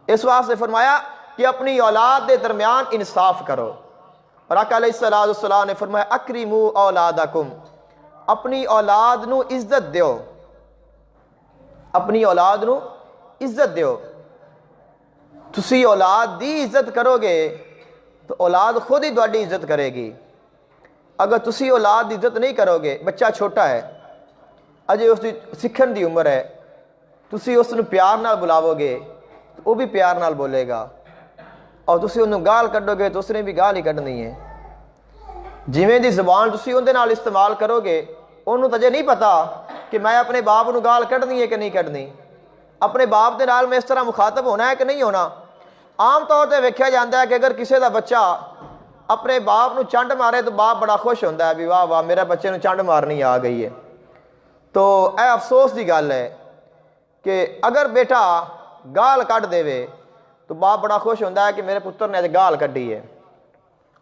اس واسطے فرمایا کہ اپنی اولاد دے درمیان انصاف کرو۔ اور آقا علیہ السلام نے فرمایا اکرموا اولادکم، اپنی اولاد نو عزت دیو، اپنی اولاد نو عزت دیو۔ تسی اولاد دی عزت کرو گے تو اولاد خود ہی تہاڈی عزت کرے گی۔ اگر تسی اولاد دی عزت نہیں کرو گے، بچہ چھوٹا ہے، اجے اس دی سکھن دی عمر ہے، تسی اس نو پیار نال بلاو گے تو وہ بھی پیار نال بولے گا، اور تسی انہوں گال کڈو گے تو اس نے بھی گال ہی کڈنی ہے۔ جویں دی زبان تسی اندے نال استعمال کرو گے، انہوں تجھے نہیں پتا کہ میں اپنے باپ نو گال کڈنی ہے کہ نہیں کڈنی، اپنے باپ دے نال میں اس طرح مخاطب ہونا ہے کہ نہیں ہونا۔ عام طور تے ویکھیا جاندا ہے کہ اگر کسی دا بچہ اپنے باپ نو چنڈ مارے تو باپ بڑا خوش ہوتا ہے بھی واہ واہ میرے بچے نو چنڈ مارنی آ گئی ہے۔ تو اے افسوس دی گل ہے کہ اگر بیٹا گال کڈ دے تو باپ بڑا خوش ہوتا ہے کہ میرے پتر نے گال کڈی ہے۔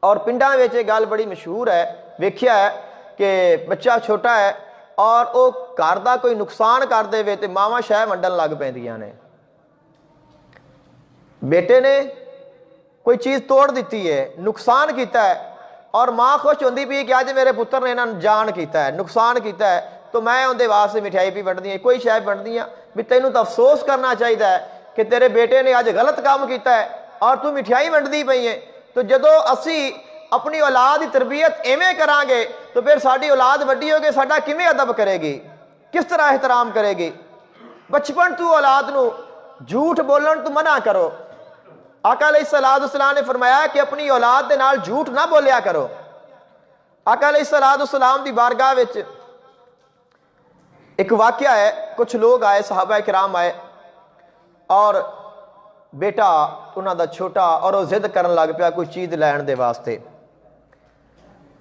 اور پنڈاں وچ یہ گل بڑی مشہور ہے، ویکھیا ہے کہ بچہ چھوٹا ہے اور وہ گھر دا کوئی نقصان کر دے تو ماواں شہ ونڈن لگ پیندیاں نے۔ بیٹے نے کوئی چیز توڑ دیتی ہے، نقصان کیتا ہے، اور ماں خوش ہوندی پئی کہ اج میرے پتر نے انہاں جان کیتا ہے، نقصان کیتا ہے، تو میں اندے واسطے مٹھائی بھی ونڈدی ہاں، کوئی شے ونڈدی ہاں بھی تینوں تو افسوس کرنا چاہیے کہ تیرے بیٹے نے اج غلط کام کیتا ہے اور تو مٹھائی ونڈدی پئی ہے۔ تو جدو اسی اپنی اولاد کی تربیت ایویں کریں گے تو پھر ساری اولاد وڈی ہوگی ساڈا کیویں ادب کرے گی، کس طرح احترام کرے گی۔ بچپن تو اولاد نو جھوٹ بولن تو منع کرو۔ آقا علیہ الصلوۃ والسلام نے فرمایا کہ اپنی اولاد دے نال جھوٹ نہ بولیا کرو۔ آقا علیہ الصلوۃ والسلام دی بارگاہ وچ ایک واقعہ ہے، کچھ لوگ آئے، صحابہ کرام آئے، اور بیٹا انہاں دا چھوٹا، اور وہ ضد کرن لگ پیا کوئی چیز لین دے واسطے،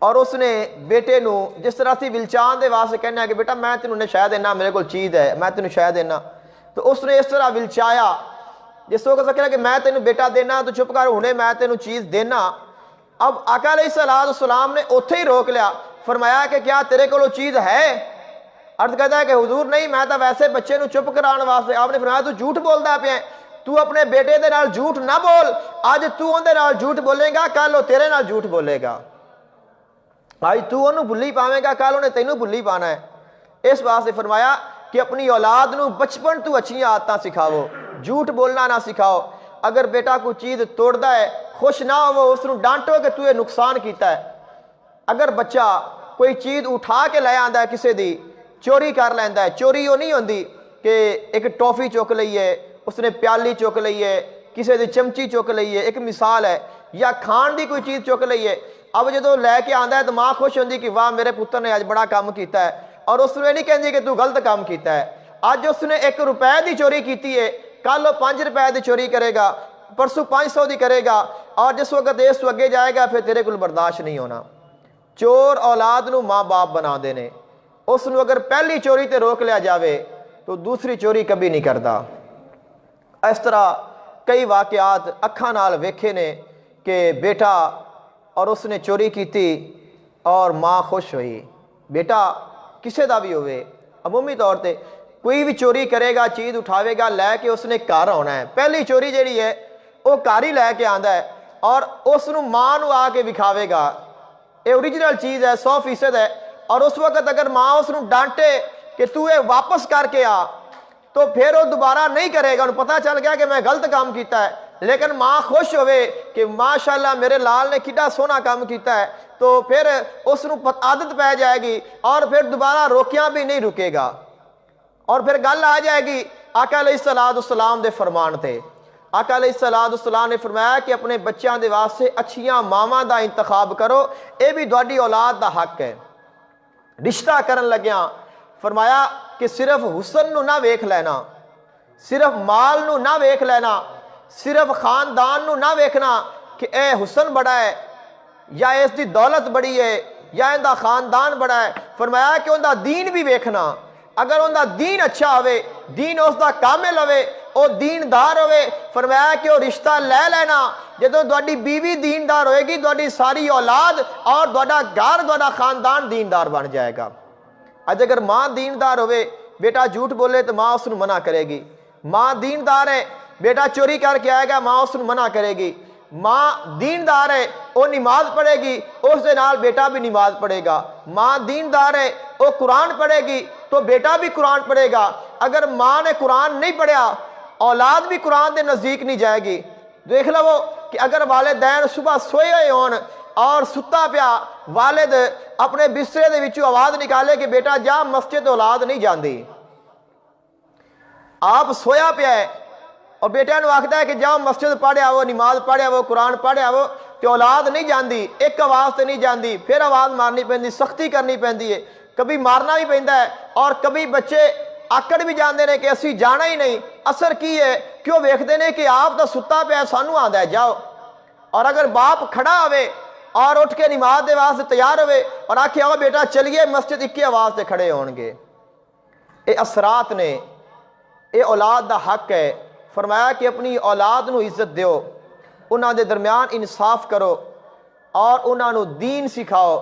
اور اس نے بیٹے نو جس طرح سی ولچان دے واسطے کہنا ہے کہ بیٹا میں تینوں شے دینا، میرے کو چیز ہے میں تینوں شے دینا، تو اس نے اس طرح ولچایا جس وقت کہنا کہ میں تینوں بیٹا دینا تو چپ کر، ہنے میں تینوں چیز دینا۔ اب آقا علیہ الصلوۃ والسلام نے اوتھے ہی روک لیا، فرمایا کہ کیا تیرے کو چیز ہے؟ عرض کہتا ہے کہ حضور نہیں، میں تو ویسے بچے نو چپ کران واسطے۔ آپ نے فرمایا تو جھوٹ بولدا پیا، تو اپنے بیٹے دے نال جھوٹ نہ بول، اج تو اون دے نال جھوٹ بولے گا، کل وہ تیرے نال جھوٹ بولے گا، آج تو انہوں بھلی پاویں گا، کل انہیں تینوں بھلی پانا ہے۔ اس واسطے فرمایا کہ اپنی اولاد نو بچپن تو اچھیاں عادتاں سکھاؤ، جھوٹ بولنا نہ سکھاؤ۔ اگر بیٹا کوئی چیز توڑدا ہے خوش نہ ہو، اس نو ڈانٹو کہ تو یہ نقصان کیتا ہے۔ اگر بچہ کوئی چیز اٹھا کے لے آندا ہے کسے دی، چوری کر لیندا ہے، چوری وہ نہیں ہوندی کہ ایک ٹافی چک لئیے، اس نے پیالی چک لئیے، کسے دی چمچی چک لئیے، ایک مثال ہے، یا کھان دی کوئی چیز چک لئیے۔ اب جدو لے کے آندا ہے تو ماں خوش ہوندی کہ واہ میرے پتر نے آج بڑا کام کیتا ہے، اور اس نے نہیں کہندی کہ تو غلط کام کیتا ہے۔ آج اس نے 1 روپے دی چوری کیتی ہے، کل وہ 5 روپے دی چوری کرے گا، پرسوں 500 دی کرے گا، اور جس وقت اس تو اگے جائے گا پھر تیرے کو برداشت نہیں ہونا۔ چور اولاد نو ماں باپ بنا دینے، اس نو اگر پہلی چوری تے روک لیا جاوے تو دوسری چوری کبھی نہیں کردا۔ اس طرح کئی واقعات اکھاں نال ویکھے نے کہ بیٹا اور اس نے چوری کیتی اور ماں خوش ہوئی۔ بیٹا کسے دا بھی ہوئے، عمومی طور تے کوئی بھی چوری کرے گا، چیز اٹھاوے گا، لے کے اس نے گھر آنا ہے، پہلی چوری جیڑی ہے وہ گھر ہی لے کے آندا ہے، اور اس نو ماں نو آ کے دکھاوے گا، یہ اوریجنل چیز ہے، 100% ہے۔ اور اس وقت اگر ماں اس نو ڈانٹے کہ تو یہ واپس کر کے آ، تو پھر وہ دوبارہ نہیں کرے گا، انہوں پتہ چل گیا کہ میں غلط کام کیتا ہے۔ لیکن ماں خوش ہوئے کہ ماشاءاللہ میرے لال نے کتنا سونا کام کیتا ہے، تو پھر اس نو عادت پہ جائے گی، اور پھر دوبارہ روکیاں بھی نہیں رکے گا، اور پھر گل آ جائے گی آقا علیہ الصلوۃ والسلام دے فرمان تے۔ آقا علیہ الصلوۃ والسلام نے فرمایا کہ اپنے بچیاں دے واسطے اچھیاں ماواں دا انتخاب کرو، اے بھی تہاڈی اولاد دا حق ہے۔ رشتہ کرن لگیاں فرمایا کہ صرف حسن نو نہ ویکھ لینا، صرف مال نو نہ ویکھ لینا، صرف خاندان نو نہ ویکھنا کہ اے حسن بڑا ہے، یا اس دی دولت بڑی ہے، یا ان دا خاندان بڑا ہے۔ فرمایا کہ ان دا دین بھی ویکھنا، اگر ان دا دین اچھا ہوئے، دین اس دا کامل ہوئے، او دیندار ہوئے، فرمایا کہ وہ رشتہ لے لینا۔ جدو تہاڈی بیوی دیندار ہوئے گی، تہاڈی ساری اولاد اور تہاڈا گھر، تہاڈا خاندان دیندار بن جائے گا۔ اج اگر ماں دیندار ہوئے، بیٹا جھوٹ بولے تو ماں اس نو منع کرے گی۔ ماں دیندار ہے، بیٹا چوری کر کے آئے گا، ماں اس نو منع کرے گی۔ ماں دیندار ہے، وہ نماز پڑھے گی، اس دے نال بیٹا بھی نماز پڑھے گا۔ ماں دیندار ہے، وہ قرآن پڑھے گی تو بیٹا بھی قرآن پڑھے گا۔ اگر ماں نے قرآن نہیں پڑھیا، اولاد بھی قرآن دے نزدیک نہیں جائے گی۔ دیکھ لو کہ اگر والدین صبح سوئے ہوئے ہون اور ستا پیا والد اپنے بسترے دے وچوں آواز نکالے کہ بیٹا جا مسجد، اولاد نہیں جاندی۔ آپ سویا پیا ہے اور بیٹا نو آکھدا ہے کہ جاؤ مسجد پڑھیا وہ، نماز پڑھیا وہ، قرآن پڑھیا وہ، تو اولاد نہیں جاندی، ایک آواز تے نہیں جاندی، پھر آواز مارنی پیندی، سختی کرنی پیندی ہے، کبھی مارنا بھی پیندا ہے، اور کبھی بچے آکڑ بھی جاندے نے کہ اسی جانا ہی نہیں۔ اثر کی ہے کیوں ویکھدے نے کہ آپ دا ستا پیا سانو آندا ہے جاؤ۔ اور اگر باپ کھڑا ہوئے اور اٹھ کے نماز دے واسطے تیار ہوئے اور آکھے آؤ بیٹا چلیے مسجد، اکی آواز سے کھڑے ہون گے۔ اے اثرات نے، اے اولاد دا حق ہے۔ فرمایا کہ اپنی اولاد نو عزت دیو، انہاں دے درمیان انصاف کرو، اور انہاں نو دین سکھاؤ،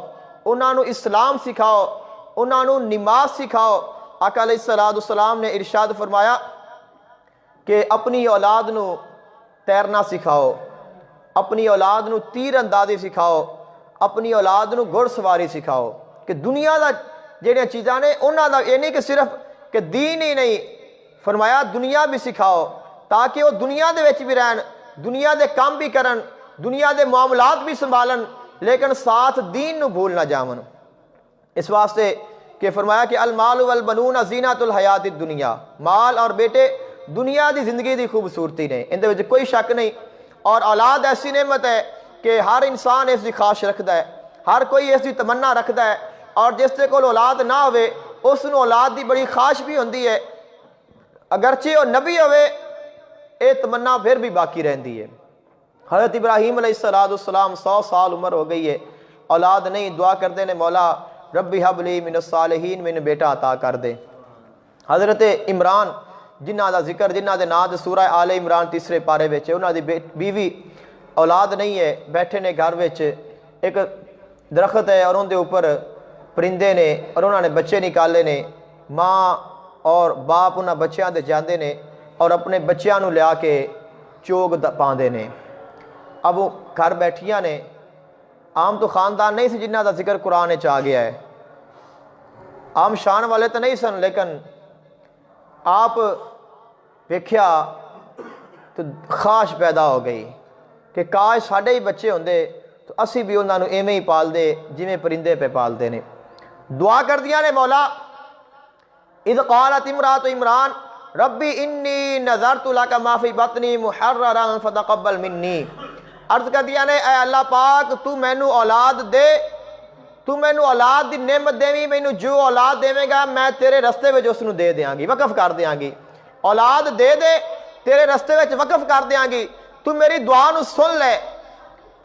انہاں نو اسلام سکھاؤ، انہاں نو نماز سکھاؤ۔ آقا علیہ الصلوۃ والسلام نے ارشاد فرمایا کہ اپنی اولاد نو تیرنا سکھاؤ، اپنی اولاد نو تیر اندازی سکھاؤ، اپنی اولاد نو گھڑ سواری سکھاؤ۔ کہ دنیا دا جہاں چیزاں نے انہاں دا یہ نہیں کہ صرف کہ دین ہی نہیں، فرمایا دنیا بھی سکھاؤ تاکہ وہ دنیا دے وچ بھی رہن، دنیا دے کام بھی کرن، دنیا دے معاملات بھی سنبھالن، لیکن ساتھ دین نو بھول نہ جاون۔ اس واسطے کہ فرمایا کہ المال والبنون زینت الحیات الدنیا، مال اور بیٹے دنیا دی زندگی دی خوبصورتی نے، اندے وچ کوئی شک نہیں۔ اور اولاد ایسی نعمت ہے کہ ہر انسان اس دی خواہش رکھدا ہے، ہر کوئی اس دی تمنا رکھدا ہے، اور جس دے کول اولاد نہ ہوئے اس نو اولاد دی بڑی خواہش بھی ہوندی ہے، اگرچہ وہ نبی ہوئے اے تمنا پھر بھی باقی رہندی ہے۔ حضرت ابراہیم علیہ السلام 100 سال عمر ہو گئی ہے، اولاد نہیں، دعا کردے نے مولا ربی حب لی من الصالحین، میں بیٹا عطا کر دے۔ حضرت عمران جنہ دا ذکر، جنہ دے نام تے سورہ آل عمران تیسرے پارے وچ، انہاں دی بیوی اولاد نہیں ہے، بیٹھے نے گھر وچ، ایک درخت ہے اور ان دے اوپر پرندے نے اور انہوں نے بچے نکالے نے، ماں اور باپ انہاں بچیاں دے جاندے نے اور اپنے بچیاں نو لیا کے چوگ پاندے نے۔ اب وہ گھر بیٹھیاں نے، عام تو خاندان نہیں سی جنہ دا ذکر قرآن چ آ گیا ہے، عام شان والے تو نہیں سن، لیکن آپ ویکھیا تو خواہش پیدا ہو گئی کہ کاش ساڈے ہی بچے ہوندے تو اسی بھی انہاں نو ایویں ہی پال دے جویں پرندے پہ پالدے نے۔ دعا کر دیا نے مولا اذ قالت امرأۃ عمران ربی انی نذرت لک ما فی بطنی محررا فتقبل منی، عرض کر دیا نے اے اللہ پاک تو مینو اولاد دے، تو مینو اولاد دی نعمت دیویں، مینو جو اولاد دیویں گا میں تیرے رستے وچ اس نو دے دیاں گی، وقف کر دیاں گی، اولاد دے دے تیرے رستے وچ وقف کر دیاں گی، تو میری دعا نو سن لے۔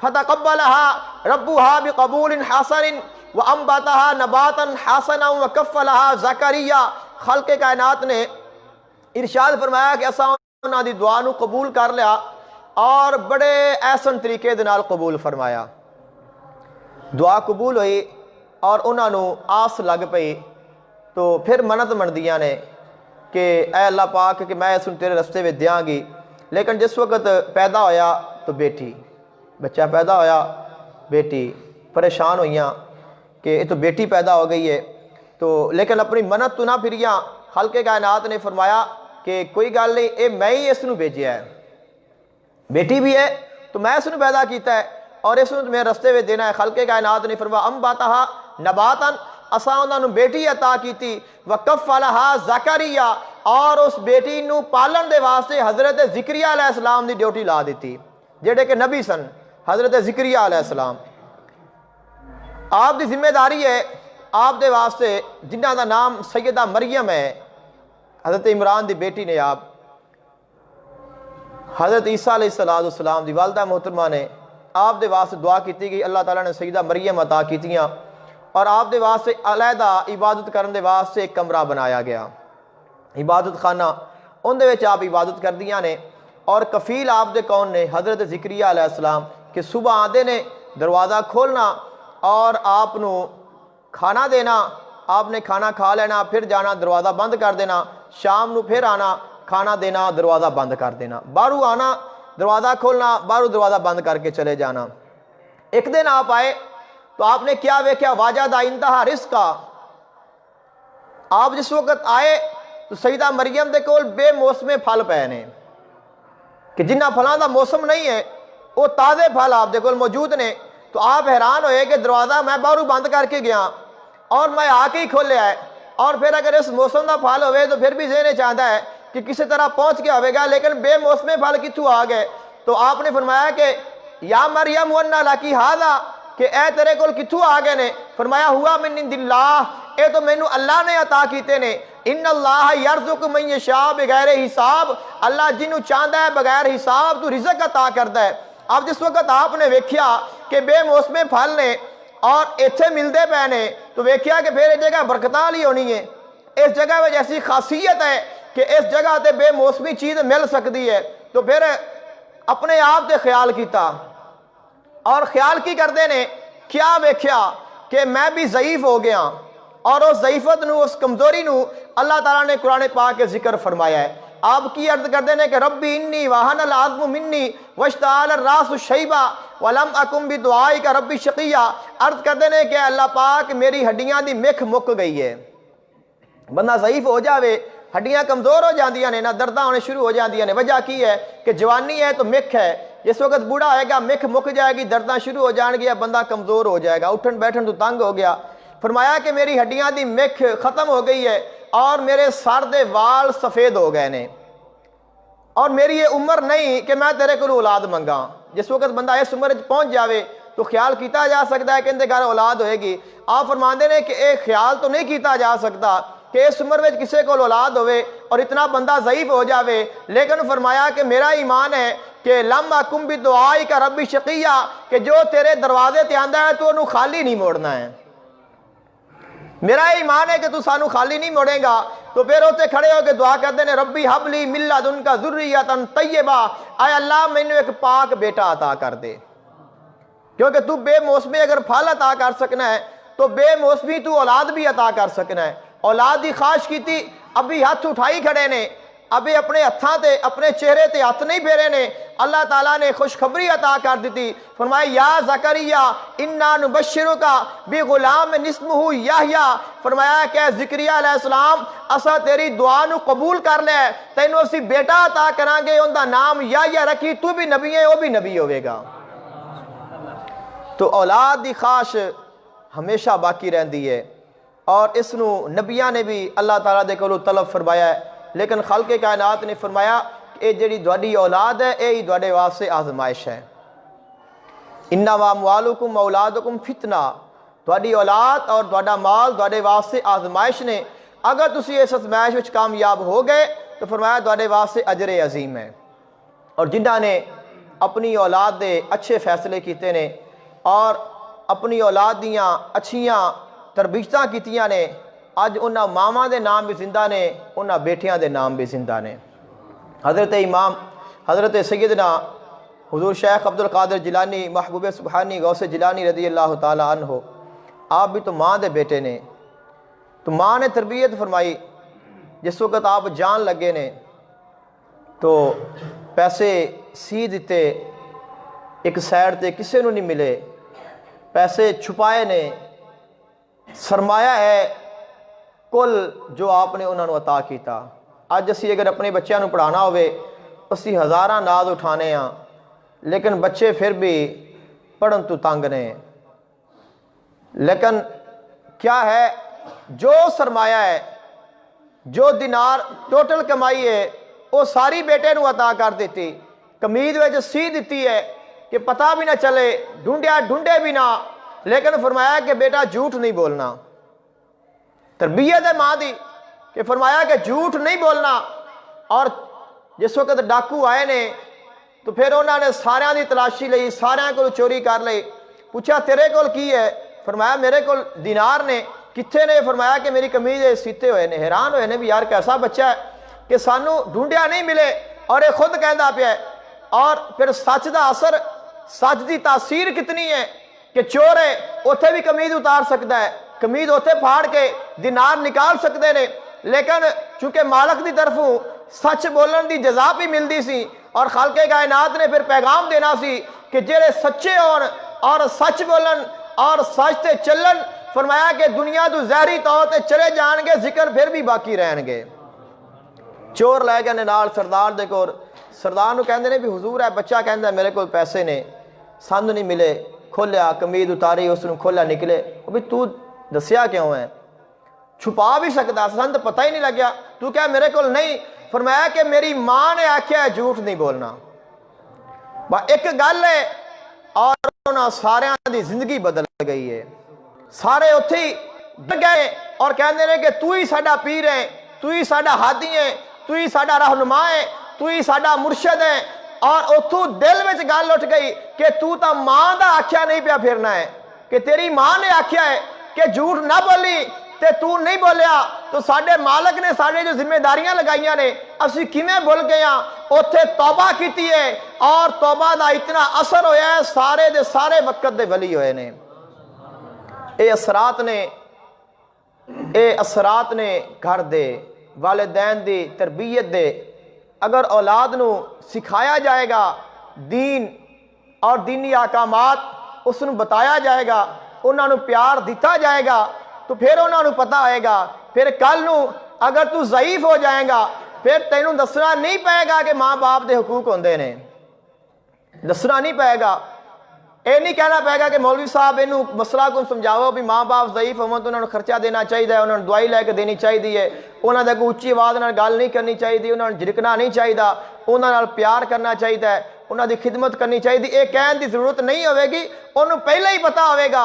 فتقبلها ربها بقبول حسن وانبتها نباتا حسنا وکفلها زکریا، خلق کائنات نے ارشاد فرمایا کہ اساں انہاں دی دعا نو قبول کر لیا اور بڑے احسن طریقے دے نال قبول فرمایا۔ دعا قبول ہوئی اور انہاں نو آس لگ پئی، تو پھر منت مندیاں نے کہ اے اللہ پاک کہ میں اس تیرے رستے میں دیاں گی، لیکن جس وقت پیدا ہویا تو بیٹی، بچہ پیدا ہویا، بیٹی پریشان ہوئیاں کہ یہ تو بیٹی پیدا ہو گئی ہے، تو لیکن اپنی منت تو نہ پھریاں۔ خالق کائنات نے فرمایا کہ کوئی گل نہیں، اے میں ہی اس نو بھیجیا ہے، بیٹی بھی ہے تو میں اس نو پیدا کیتا ہے اور اس نو میرے رستے میں دینا ہے۔ خالق کائنات نے فرمایا انبتھا نباتا، اساں انہاں نو بیٹی عطا کیتی، وکفلھا زکریا، اور اس بیٹی نو پالن دے واسطے حضرت زکریا علیہ السلام دی ڈیوٹی لا دیتی، جڑے کہ نبی سن، حضرت زکریا علیہ السلام۔ آپ دی ذمہ داری ہے آپ دے واسطے، جنہ دا نام سیدہ مریم ہے، حضرت عمران دی بیٹی نے، آپ حضرت عیسیٰ علیہ السلام دی والدہ محترمہ نے آپ دے واسطے دعا کیتی گئی، اللہ تعالیٰ نے سیدہ مریم عطا کیتیاں، اور آپ دے واسطے علیحدہ عبادت کرن دے واسطے ایک کمرہ بنایا گیا، عبادت خانہ، ان دے وچ آپ عبادت کر دیاں نے، اور کفیل آپ دے کون نے؟ حضرت زکریا علیہ السلام، کہ صبح آندے نے دروازہ کھولنا اور آپ نو کھانا دینا، آپ نے کھانا کھا لینا، پھر جانا دروازہ بند کر دینا، شام نو پھر آنا کھانا دینا، دروازہ بند کر دینا، باہروں آنا دروازہ کھولنا، باہروں دروازہ بند کر کے چلے جانا۔ ایک دن آپ آئے تو آپ نے کیا ویکھیا؟ واجد عندہا رزقا، آپ جس وقت آئے تو سیدہ مریم دے کول بے موسمے پھل پے نے، کہ جنہ پھلاں دا موسم نہیں ہے وہ تازے پھل آپ دے کول موجود نے، تو آپ حیران ہوئے کہ دروازہ میں باہروں بند کر کے گیا اور میں آ کے ہی کھولیا ہے، اور پھر اگر اس موسم دا پھل ہوئے تو پھر بھی ذہن چاہتا ہے کہ کسی طرح پہنچ کے ہوئے گا، لیکن بے موسمے پھل کتھوں آ گئے؟ تو آپ نے فرمایا کہ یا مریم وَنَّا لَكِ هَذَا، کہ اے تیرے کول کتھوں آ گئے نے؟ فرمایا ہوا من عند اللہ، اے تو مینو اللہ نے عطا کیتے نے، ان اللہ یرزق من یشاء بغیر حساب، اللہ جنوں چاہتا ہے بغیر حساب تو رزق عطا کرتا ہے۔ اب جس وقت آپ نے ویکھیا کہ بے موسمے پھل نے اور ایتھے ملدے پے نے، تو ویکھیا کہ پھر یہ جگہ برکتاں والی ہونی ہے، اس جگہ میں ایسی خاصیت ہے کہ اس جگہ تے بے موسمی چیز مل سکتی ہے، تو پھر اپنے آپ تے خیال کیتا، اور خیال کی کردے نے کیا ویکھیا کہ میں بھی ضعیف ہو گیا، اور اس ضعیفت نو، اس کمزوری نو اللہ تعالیٰ نے قرآن پاک کے ذکر فرمایا ہے۔ آپ کی عرض کردے نے کہ ربی انی وہن العظم منی واشتعل الراس شیبا ولم اکن بدعائک ربی شقیا، عرض کردے نے کہ اللہ پاک میری ہڈیاں دی مکھ مک گئی ہے۔ بندہ ضعیف ہو جاوے، ہڈیاں کمزور ہو جاندیاں نے، نہ درداں ہونے شروع ہو جاندیاں نے، وجہ کی ہے کہ جوانی ہے تو مکھ ہے، جس وقت بوڑھا ہوئے گا مکھ مک جائے گی، درداں شروع ہو جان گیا، بندہ کمزور ہو جائے گا، اٹھن بیٹھن تو تنگ ہو گیا۔ فرمایا کہ میری ہڈیاں دی مکھ ختم ہو گئی ہے اور میرے سر دے وال سفید ہو گئے نے، اور میری یہ عمر نہیں کہ میں تیرے کو اولاد منگا۔ جس وقت بندہ اس عمر پہنچ جاوے تو خیال کیتا جا سکتا ہے کہ اندے گھر اولاد ہوئے گی۔ آپ فرماندے نے کہ ایک خیال تو نہیں کیتا جا سکتا کہ اس عمر میں کسے کو اولاد ہوئے اور اتنا بندہ ضعیف ہو جاوے، لیکن فرمایا کہ میرا ایمان ہے کہ لم اکن بدعائک ربی شقیہ، کہ جو تیرے دروازے تے آندا ہے تو انہوں خالی نہیں موڑنا ہے۔ میرا ایمان ہے کہ تو سانو خالی نہیں موڑے گا۔ تو پھر ہوتے کھڑے ہو کے دعا کرتے ہیں ربی حب لی من لدنک ذریۃ طیبہ، اے اللہ مینوں ایک پاک بیٹا عطا کر دے، کیونکہ تو بے موسمی اگر پھل عطا کر سکنا ہے تو بے موسمی تو اولاد بھی عطا کر سکنا ہے۔ اولاد دی خواہش کی تھی، ابھی ہاتھ اٹھائی کھڑے نے، ابھی اپنے ہتھاں تے اپنے چہرے تے ہاتھ نہیں پھیرے نے، اللہ تعالیٰ نے خوشخبری عطا کر دیتی۔ فرمایا یا زکریا انا نبشرک بغلام اسمہ یحییٰ، فرمایا کہ زکریا علیہ السلام اسا تیری دعا نو قبول کر لے، تینوں اسی بیٹا عطا کران گے، ان دا نام یحییٰ رکھی، تو بھی نبی ہے وہ بھی نبی ہوئے گا۔ تو اولاد دی خواہش ہمیشہ باقی رہندی ہے، اور اس نو نبیاں نے بھی اللہ تعالیٰ دے کولوں طلب فرمایا ہے، لیکن خالق کائنات نے فرمایا کہ اے جڑی تہاڈی اولاد ہے اے ہی تہاڈے واسطے آزمائش ہے۔ انما اموالکم اولادکم فتنہ، تہاڈی اولاد اور تہاڈا مال تہاڈے واسطے آزمائش نے، اگر تسی اس آزمائش وچ کامیاب ہو گئے تو فرمایا تہاڈے واسطے اجر عظیم ہے۔ اور جنہاں نے اپنی اولاد دے اچھے فیصلے کیتے نے اور اپنی اولاد دیاں اچھیاں تربیتاں کیتیاں نے، اج انہاں ماواں دے نام بھی زندہ نے، انہاں بیٹیاں دے نام بھی زندہ نے۔ حضرت امام حضرت سیدنا حضور شیخ عبد القادر جیلانی محبوب سبحانی غوث جیلانی رضی اللہ تعالیٰ عنہ، آپ بھی تو ماں دے بیٹے نے، تو ماں نے تربیت فرمائی۔ جس وقت آپ جان لگے نے تو پیسے سی دیتے، ایک سائڈ تے کسے نو نہیں ملے، پیسے چھپائے نے، سرمایہ ہے کل جو آپ نے انہوں نے عطا کیتا۔ اج اسی اگر اپنے بچیاں نو پڑھانا ہوئے اسی ہزاراں ناز اٹھانے ہاں، لیکن بچے پھر بھی پڑھن تو تنگ نے۔ لیکن کیا ہے، جو سرمایہ ہے، جو دینار ٹوٹل کمائی ہے وہ ساری بیٹے نو عطا کر دیتی، قمید وچ سی دیتی ہے کہ پتہ بھی نہ چلے، ڈھونڈیا ڈھونڈے بھی نہ، لیکن فرمایا کہ بیٹا جھوٹ نہیں بولنا۔ تربیت ہے ماں دی کہ فرمایا کہ جھوٹ نہیں بولنا۔ اور جس وقت ڈاکو آئے نے تو پھر انہوں نے سارے دی تلاشی لئی، سارے کو چوری کر لئی، پوچھا تیرے کول کی ہے؟ فرمایا میرے کول دینار نے۔ کتھے نے؟ فرمایا کہ میری قمیض سیتے ہوئے نے۔ حیران ہوئے نے بھی یار کیسا بچہ ہے کہ سانو ڈھونڈیا نہیں ملے، اور یہ خود کہندا پیا ہے۔ اور پھر سچ دا اثر، سچ دی تاثیر کتنی ہے کہ چور ہے اوتھے بھی قمیض اتار سکتا ہے، قمیض اوتھے پھاڑ کے دینار نکال سکتے نے، لیکن چونکہ مالک دی طرفوں سچ بولن دی جزا بھی ملدی سی، اور خالق کائنات نے پھر پیغام دینا سی کہ جڑے سچے ہون اور سچ بولن اور سچ تے چلن، فرمایا کہ دنیا تو زہری طور تے چلے جان گے، ذکر پھر بھی باقی رہن گے۔ چور لے گئے نال سردار دے کول، سردار نو کہندے نے بھی حضور ہے بچہ کہندا میرے کول پیسے نے، سانو نہیں ملے۔ کھولیا قمیض اتاری، اس نو کھولا نکلے، وہ بھی تو دسیا کیوں ہے؟ چھپا بھی سکتا، سن تو پتہ ہی نہیں لگیا، تو کیا میرے کول نہیں؟ فرمایا کہ میری ماں نے آکھیا ہے جھوٹ نہیں بولنا۔ ایک گل ہے، اور انہاں ساریاں دی زندگی بدل گئی ہے۔ سارے اتھے ہی ڈر گئے اور کہندے نے کہ تو ہی ساڈا پیر ہے، تو ہی ساڈا ہادی ہے، تو ہی ساڈا رہنما ہے، تو ہی ساڈا مرشد ہے۔ اور اتھوں دل وچ گل اٹھ گئی کہ تو تا ماں دا آکھیا نہیں پیا پھرنا ہے، کہ تیری ماں نے آکھیا ہے کہ جھوٹ نہ بولی تے تو نہیں بولیا، تو ساڈے مالک نے ساڈے جو ذمہ داریاں لگائیاں نے اسی کیویں بھول گئے ہاں۔ اوتھے توبہ کیتی ہے، اور توبہ دا اتنا اثر ہویا ہے سارے دے سارے وقت دے ولی ہوئے نے۔ اے اثرات نے گھر دے والدین دی تربیت دے، اگر اولاد نو سکھایا جائے گا دین اور دینی احکامات، اس نو بتایا جائے گا، انہاں نو پیار دیتا جائے گا، تو پھر انہاں نو پتہ آئے گا۔ پھر کل نو اگر تو ضعیف ہو جائے گا پھر تینوں دسنا نہیں پائے گا کہ ماں باپ دے حقوق ہوندے نے۔ دسنا نہیں پائے گا. یہ نہیں کہنا پائے گا کہ مولوی صاحب انہوں مسئلہ کو سمجھاؤ بھی ماں باپ ضعیف ہوں تو انہوں نے خرچہ دینا چاہیے, انہوں نے دوائی لے کے دینی چاہیے, انہوں نے کوئی اچھی آواز نال گل نہیں کرنی چاہیے, انہوں نے جھڑکنا نہیں چاہیے, انہوں نے پیار کرنا چاہیے, انہوں کی خدمت کرنی چاہیے. یہ کہنے کی ضرورت نہیں ہوے گی, انہوں پہلے ہی پتا ہوئے گا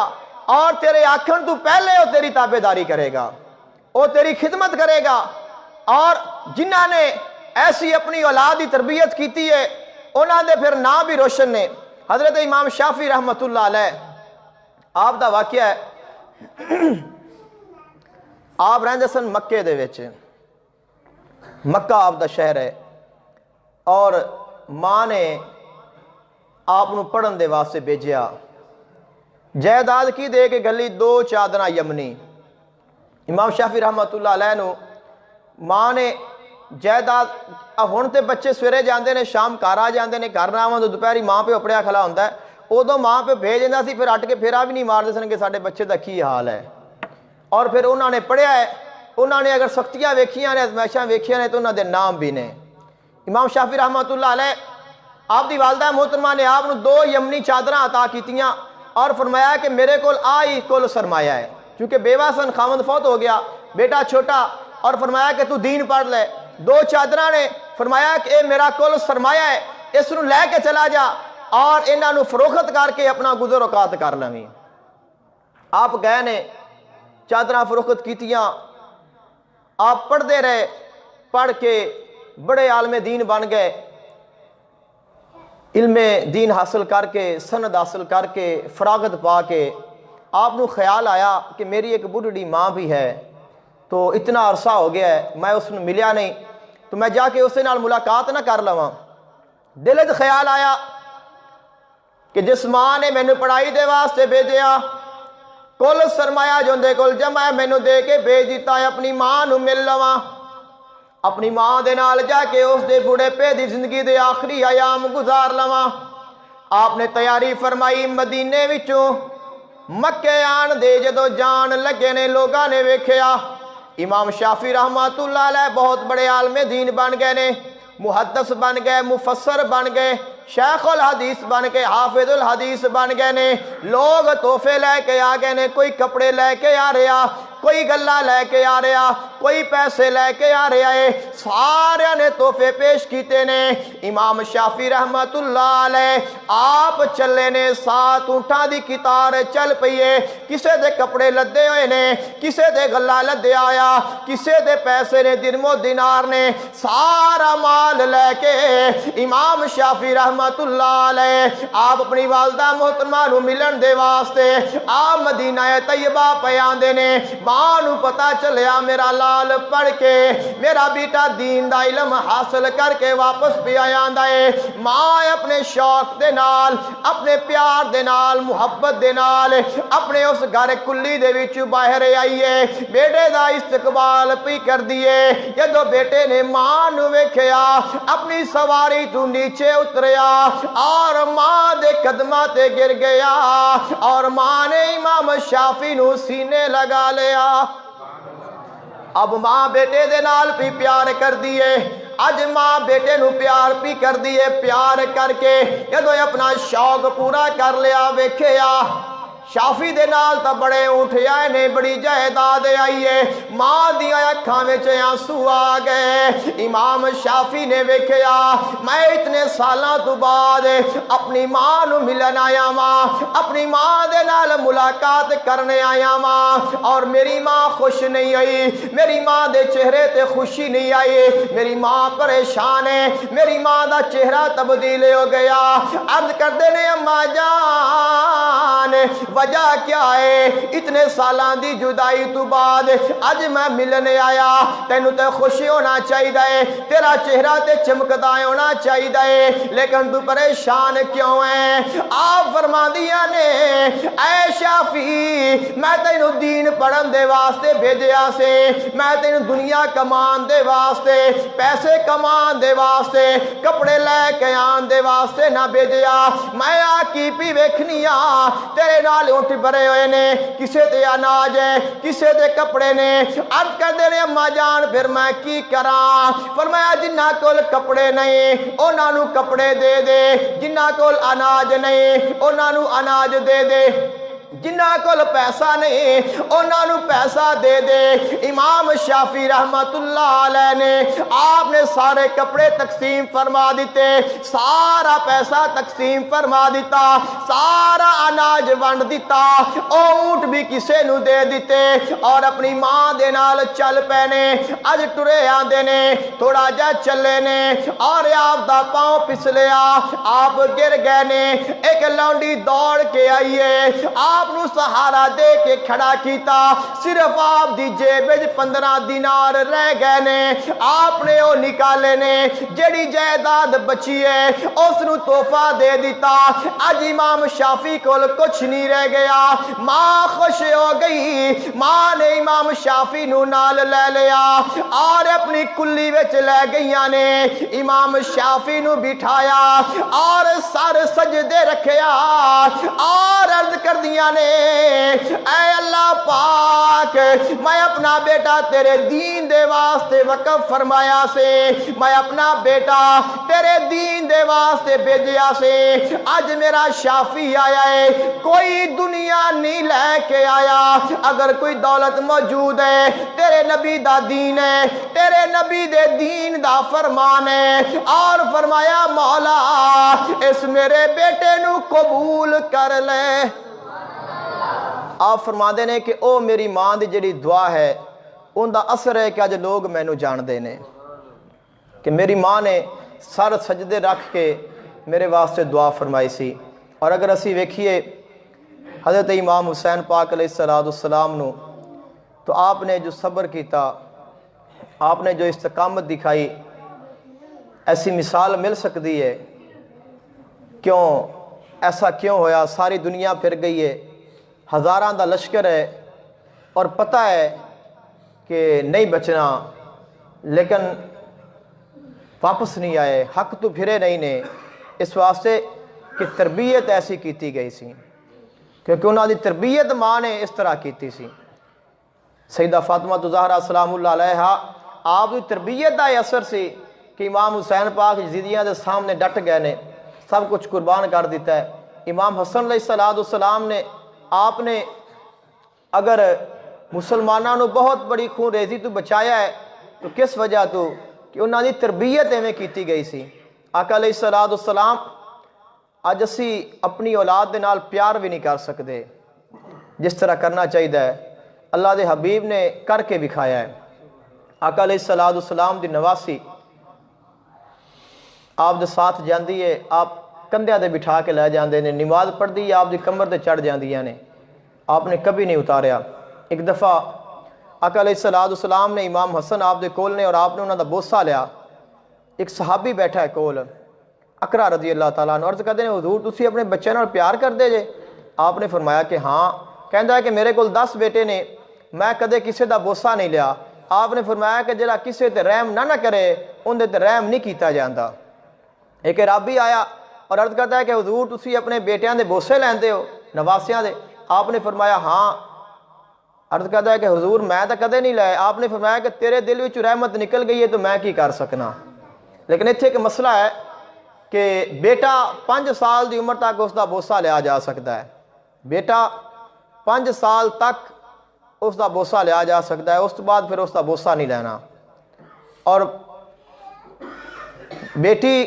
اور تیرے آکھن تو پہلے وہ تیری تابع داری کرے گا, وہ تیری خدمت کرے گا. اور جنہوں نے ایسی اپنی اولاد کی تربیت کی ہے انہوں نے پھر نام بھی روشن نے. حضرت امام شافعی رحمت اللہ علیہ آپ دا واقعہ ہے, آپ رہندے سن مکے دے وچ, مکہ آپ دا شہر ہے, اور ماں نے آپ نو پڑھن دے واسطے بھیجیا. جائیداد کی دے کے گلی 2 چادراں یمنی. امام شافعی رحمت اللہ علیہ نو ماں نے جائیداد, ہن تے بچے سویرے جاندے نے شام گھر آ جاندے نے, گھر نہ آون تو دوپہری ماں پہ اپڑیا کھلا ہوندا ہے, ادو ماں پہ بھیج دیندا سی, پھر اٹھ کے پھیرا بھی نہیں مارتے سن کہ ساڈے بچے دا کی حال ہے. اور پھر انہوں نے پڑھیا ہے, انہوں نے اگر سختیاں ویکھیاں نے, ازمائشاں ویکھیاں نے, تو انہوں دے نام بھی نے. امام شافعی رحمت اللہ علیہ آپ دی والدہ محترمہ نے آپ 2 یمنی چادراں عطا کیتیاں اور فرمایا کہ میرے کول آئی کل سرمایہ ہے, کیونکہ بیوہ سن, خاوند فوت ہو گیا, بیٹا چھوٹا, اور فرمایا کہ تو دین پڑھ لے. 2 چادراں نے فرمایا کہ اے میرا کل سرمایہ ہے, اس نو لے کے چلا جا اور انہاں نو فروخت کر کے اپنا گزر اوقات کر لویں. آپ گئے نے, چادراں فروخت کیتیاں, آپ پڑھتے رہے, پڑھ کے بڑے عالم دین بن گئے, علم دین حاصل کر کے, سند حاصل کر کے, فراغت پا کے آپ نو خیال آیا کہ میری ایک بڑھڑی ماں بھی ہے, تو اتنا عرصہ ہو گیا ہے میں اس نے ملیا نہیں, تو میں جا کے اس نال ملاقات نہ کر لواں. دل وچ خیال آیا کہ جس ماں نے مینوں پڑھائی دے واسطے بھیجیا, کل سرمایہ جو دے کول جمع ہے مینوں دے کے بھیج دیتا ہے, اپنی ماں نو مل لواں, اپنی ماں دے نال جا کے اس دے بڑھے پے دی زندگی دے آخری ایام گزار لواں. آپ نے تیاری فرمائی, مدینے وچوں مکے آن دے جدو جان لگے نے لوگاں نے ویکھیا امام شافعی رحمت اللہ علیہ بہت بڑے عالم دین بن گئے نے, محدث بن گئے, مفسر بن گئے, شیخ الحدیث بن کے حافظ الحدیث بن گئے نے. لوگ تحفے لے کے آ گئے نے, کوئی کپڑے لے کے آ رہا, کوئی گلہ لے کے آ رہا, کوئی پیسے لے کے آ رہا ہے, سارے نے تحفے پیش کیتے نے. امام شافعی رحمت اللہ علیہ آپ چلے نے, 7 اونٹاں دی قطار چل پئیے, کسے دے کپڑے لدے ہوئے نے, کسے دے گلہ لدے آیا, کسے دے پیسے نے درم و دینار نے, سارا مال لے کے امام شافعی رحمت اللہ علیہ آپ اپنی والدہ محترمہ نو ملن دے واسطے آپ مدینہ طیبہ پہ آندے نے. ماں نو پتا چلیا میرا لال پڑھ کے, میرا بیٹا دین دا علم حاصل کر کے واپس پہ آندا ہے. ماں اپنے شوق دے نال, اپنے پیار دے نال, محبت دے نال اپنے اس گھر کلی دے وچ باہر آئیے, بیٹے دا استقبال پی کر دیے. جدو بیٹے نے ماں نو ویکھیا اپنی سواری تو نیچے اتریا اور ماں دے قدماں تے گر گیا, اور ماں نے امام شافعی نو سینے لگا لیا. اب ماں بیٹے دے نال بھی پیار کر دیے, اج ماں بیٹے نو پیار بھی کر دیے. پیار کر کے جدو اپنا شوق پورا کر لیا, ویکھیا شافعی دے نال تا بڑے اونٹ آئے نے, بڑی جائیداد آئی ہے, ماں دیاں اکھاں وچ آنسو آ گئے. امام شافعی نے ویکھیا میں اتنے سالاں تو بعد اپنی ماں نو ملن آیا ماں, اپنی ماں دے نال ملاقات کرنے آیا ماں, اور میری ماں خوش نہیں آئی, میری ماں دے چہرے تے خوشی نہیں آئی, میری ماں پریشان ہے, میری ماں دا چہرہ تبدیل ہو گیا. عرض کردے نے اماں جان وجہ کیا ہے, اتنے سالان دی جدائی تو بعد اج میں ملنے آیا, تینو تے خوشی ہونا چاہیے, تیرا چہرہ تے چمکدا ہونا چاہیے, لیکن تو پریشان کیوں ہے؟ آپ فرما دیا نے اے شافعی میں تینو دین پڑھن دے واسطے بھیجیا سے, میں تینو دنیا کمان دے واسطے, پیسے کمان دے واسطے, کپڑے لے کے آن دے واسطے نہ بھیجیا. میں آ کی پی ویکھنیا تیرے نال نال اونٹ بھرے ہوئے نے، کسے تے اناج ہے، کسے تے کپڑے نے۔ عرض کردے نے اما جان پھر میں کی کراں؟ فرمایا جنہاں کول کپڑے نہیں انہاں نوں کپڑے دے دے، جنہاں کول اناج نہیں انہاں نوں اناج دے دے، جنہ کول پیسہ نہیں انہاں نوں پیسہ دے دے۔ امام شافعی رحمت اللہ علیہ نے آپ نے سارے کپڑے تقسیم فرما دیتے، سارا پیسہ تقسیم فرما دیتا، سارا اناج ونڈ دیتا، اونٹ بھی کسے نوں دے دیتے، اور اپنی ماں دے نال چل پینے۔ اج ٹرے آندے نے، تھوڑا جا چلے نے، اور آپ دا پاؤں پسلیا، آپ گر گئے نے۔ ایک لونڈی دوڑ کے آئیے، آپ نو سہارا دے کے کھڑا کیتا، صرف آپ دی جیب وچ 15 دینار رہ گئے نے۔ آپ نے وہ نکالے نے، جڑی جائیداد بچی ہے اس نو تحفہ دے دیتا۔ اج امام شافعی کول کچھ نہیں رہ گیا۔ ماں خوش ہو گئی، ماں نے امام شافعی نو نال لے لیا اور اپنی کلی وچ لے گئیاں نے۔ امام شافعی نو بٹھایا اور سر سجدے رکھیا اور عرض کر دیا نے، اے اللہ پاک میں اپنا بیٹا تیرے دین دے واسطے وقف فرمایا سے، میں اپنا بیٹا تیرے دین دے واسطے بھیجیا سے۔ آج میرا شافی آیا ہے، کوئی دنیا نہیں لے کے آیا، اگر کوئی دولت موجود ہے تیرے نبی دا دین ہے، تیرے نبی دے دین دا فرمان ہے۔ اور فرمایا مولا اس میرے بیٹے نو قبول کر لے۔ آپ فرما دینے کہ او میری ماں دی جڑی دعا ہے ان دا اثر ہے کہ آج لوگ میں نو جان دینے کہ میری ماں نے سر سجدے رکھ کے میرے واسطے دعا فرمائی سی۔ اور اگر اسی ویکھیے حضرت امام حسین پاک علیہ السلام نو، تو آپ نے جو صبر کیتا، آپ نے جو استقامت دکھائی، ایسی مثال مل سکتی ہے؟ کیوں ایسا کیوں ہویا؟ ساری دنیا پھر گئی ہے، ہزاراں دا لشکر ہے اور پتہ ہے کہ نہیں بچنا، لیکن واپس نہیں آئے، حق تو پھرے نہیں نے، اس واسطے کہ تربیت ایسی کیتی گئی سی، کیونکہ انہوں دی تربیت ماں نے اس طرح کیتی سی۔ سیدہ فاطمہ زہرا سلام اللہ علیہا آپ دی تربیت دا اثر سی کہ امام حسین پاک یزیدیاں دے سامنے ڈٹ گئے نے، سب کچھ قربان کر دیتا ہے۔ امام حسن علیہ السلام نے آپ نے اگر مسلمانوں نو بہت بڑی خون ریزی تو بچایا ہے تو کس وجہ تو کہ انہوں دی تربیت ایویں کیتی گئی سی۔ آقا علیہ السلام اج اسی اپنی اولاد دے نال پیار بھی نہیں کر سکتے جس طرح کرنا چاہیے، اللہ دے حبیب نے کر کے دکھایا ہے۔ آقا علیہ السلام دی نواسی آپ دے ساتھ جاندی ہے، آپ کندھیاں دے بٹھا کے لے جاندے نے، نماز پڑھ دی آپ دی کمر تے چڑھ جاندیاں نے، آپ نے کبھی نہیں اتاریا۔ ایک دفعہ آقا علیہ السلام نے امام حسن آپ دے کول نے اور آپ نے انہوں دا بوسہ لیا، ایک صحابی بیٹھا ہے کول، اقرا رضی اللہ تعالیٰ عنہ، عرض کہتے ہیں حضور تسی اپنے بچے نال پیار کر دے جے؟ آپ نے فرمایا کہ ہاں۔ کہندا ہے کہ میرے کول 10 بیٹے نے، میں کدے کسے دا بوسہ نہیں لیا۔ آپ نے فرمایا کہ جڑا کسے تے رحم نہ کرے ان دے تے رحم نہیں کیتا جاندا۔ ایک عرابی آیا اور عرض کرتا ہے کہ حضور تسی اپنے بیٹیاں دے بوسے لیندے ہو، نواسیاں دے؟ آپ نے فرمایا ہاں۔ عرض کرتا ہے کہ حضور میں تو کدے نہیں لائے۔ آپ نے فرمایا کہ تیرے دل وچ رحمت نکل گئی ہے تو میں کی کر سکنا۔ لیکن اتنے ایک مسئلہ ہے کہ بیٹا 5 سال دی عمر تک اس دا بوسہ لیا جا سکتا ہے، بیٹا 5 سال تک اس دا بوسہ لیا جا سکتا ہے، اس تو بعد پھر اس دا بوسہ نہیں لینا۔ اور بیٹی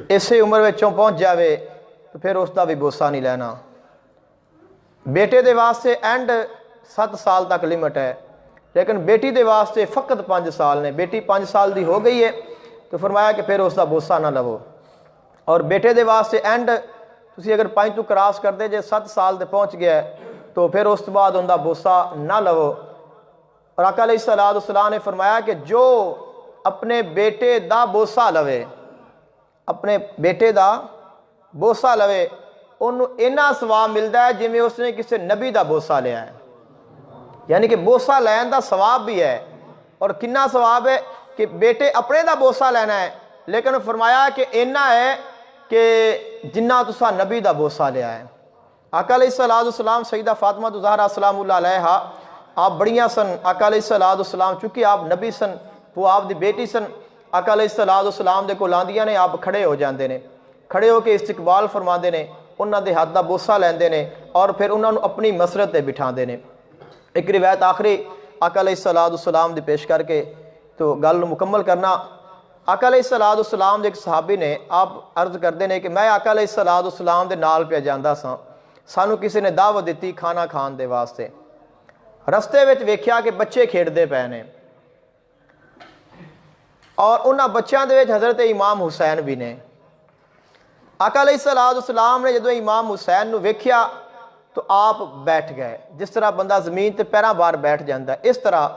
اسی عمر وچوں پہنچ جاوے تو پھر اس دا بھی بوسہ نہیں لینا۔ بیٹے دے واسطے اینڈ 7 سال تک لمٹ ہے، لیکن بیٹی دے واسطے فقط 5 سال نے۔ بیٹی 5 سال دی ہو گئی ہے تو فرمایا کہ پھر اس دا بوسہ نہ لو، اور بیٹے دے واسطے اینڈ تسی اگر 5 تو کراس کر دے جے 7 سال تے پہنچ گیا ہے تو پھر اس بعد ان دا بوسہ نہ لو۔ اور آقا علیہ السلام نے فرمایا کہ جو اپنے بیٹے دا بوسہ لوے، اپنے بیٹے دا بوسہ لوے، انہوں اینا ثواب ملتا ہے جویں اس نے کسی نبی دا بوسہ لیا ہے، یعنی کہ بوسہ لین دا ثواب بھی ہے۔ اور کنا ثواب ہے کہ بیٹے اپنے دا بوسہ لینا ہے، لیکن فرمایا کہ اینا ہے کہ جنہ تسا نبی دا بوسہ لیا ہے۔ آقا علیہ الصلوۃ والسلام سیدہ فاطمہ زہرا سلام اللہ علیہا آپ بڑیاں سن. آقا علیہ الصلوۃ والسلام چونکہ آپ نبی سن وہ آپ دی بیٹی سن. آقا علیہ الصلوۃ والسلام دے کول آندیاں نے آپ کھڑے ہو جاندے نے, کھڑے ہو کے استقبال فرماندے نے, انہاں دے ہاتھ دا بوسہ لیندے نے اور پھر انہاں نوں اپنی مسرت تے بٹھاندے نے. ایک روایت آخری آقا علیہ الصلوۃ والسلام دی پیش کر کے تو گل نوں مکمل کرنا. آقا علیہ الصلوۃ والسلام دے ایک صحابی نے آپ عرض کردے نے کہ میں آقا علیہ الصلوۃ والسلام دے نال پہ جاندا ساں, سانوں کسی نے دعوت دیتی کھانا کھان دے واسطے. رستے وچ ویکھیا کہ بچے کھیڈدے پے نے اور انہاں بچیاں دے وچ حضرت امام حسین بھی نے. آقا علیہ الصلوۃ والسلام نے جدوں امام حسین نو ویکھیا تو آپ بیٹھ گئے, جس طرح بندہ زمین تے پیراں بار بیٹھ جاندا ہے اس طرح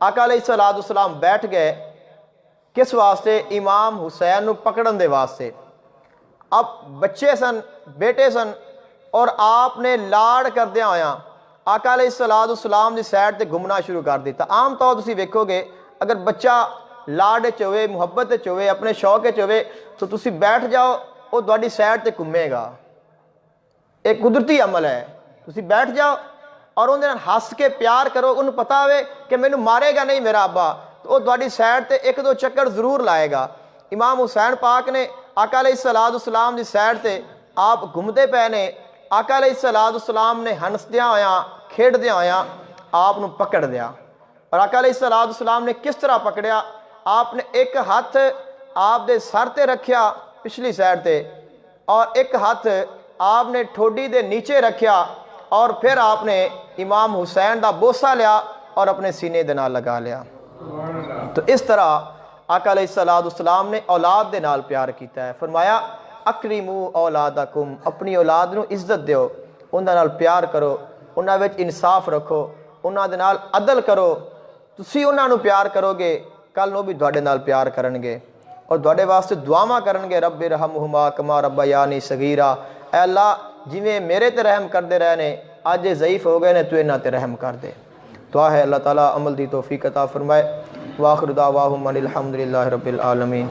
آقا علیہ الصلوۃ والسلام بیٹھ گئے. کس واسطے؟ امام حسین نو پکڑن دے واسطے. اب بچے سن, بیٹے سن, اور آپ نے لاڑ کردیاں ہویاں آقا علیہ الصلوۃ والسلام دی سائڈ تے گھومنا شروع کر دیتا. عام طور تسی ویکھو گے اگر بچہ لاڑ وچ ہوئے, محبت وچ ہوئے, اپنے شوق وچ ہوئے تو تسی بیٹھ جاؤ وہ تہاڈی سائڈ تے گھومے گا. ایک قدرتی عمل ہے. تسی بیٹھ جاؤ اور اون دے نال ہس کے پیار کرو, انہوں پتہ ہوئے کہ مینوں مارے گا نہیں میرا ابا, تو وہ تہاڈی سائڈ تے ایک دو چکر ضرور لائے گا. امام حسین پاک نے آقا علیہ الصلوۃ والسلام دی سائڈ تے آپ گھومدے پے نے. آقا علیہ الصلوۃ والسلام نے ہنسدیاں ہویاں کھیڈدیاں ہویاں آپ نو پکڑ دیا. اور آقا علیہ الصلوۃ والسلام نے کس طرح پکڑیا؟ آپ نے ایک ہاتھ آپ دے سر تے رکھیا پچھلی سائڈ تے, اور ایک ہاتھ آپ نے ٹھوڈی دے نیچے رکھیا, اور پھر آپ نے امام حسین دا بوسہ لیا اور اپنے سینے دے نال لگا لیا. تو اس طرح آقا علیہ الصلوۃ والسلام نے اولاد دے نال پیار کیتا ہے. فرمایا اکرموا اولادکم, اپنی اولاد نو عزت دیو, انہاں نال پیار کرو, انہاں وچ انصاف رکھو, انہاں دے نال عدل کرو. تسی انہاں نو پیار کرو گے کل نو بھی تواڈے نال پیار کرن گے اور تواڈے واسطے دعاواں کرن گے, رب ارحمہما کما ربیانی صغیرا, اے اللہ جویں میرے تے رحم کردے رہے نے اج یہ ضعیف ہو گئے نے تو انہاں تے رحم کر دے. دعا ہے اللہ تعالیٰ عمل دی توفیق عطا فرمائے. وآخر دعواہم ان الحمدللہ رب العالمین.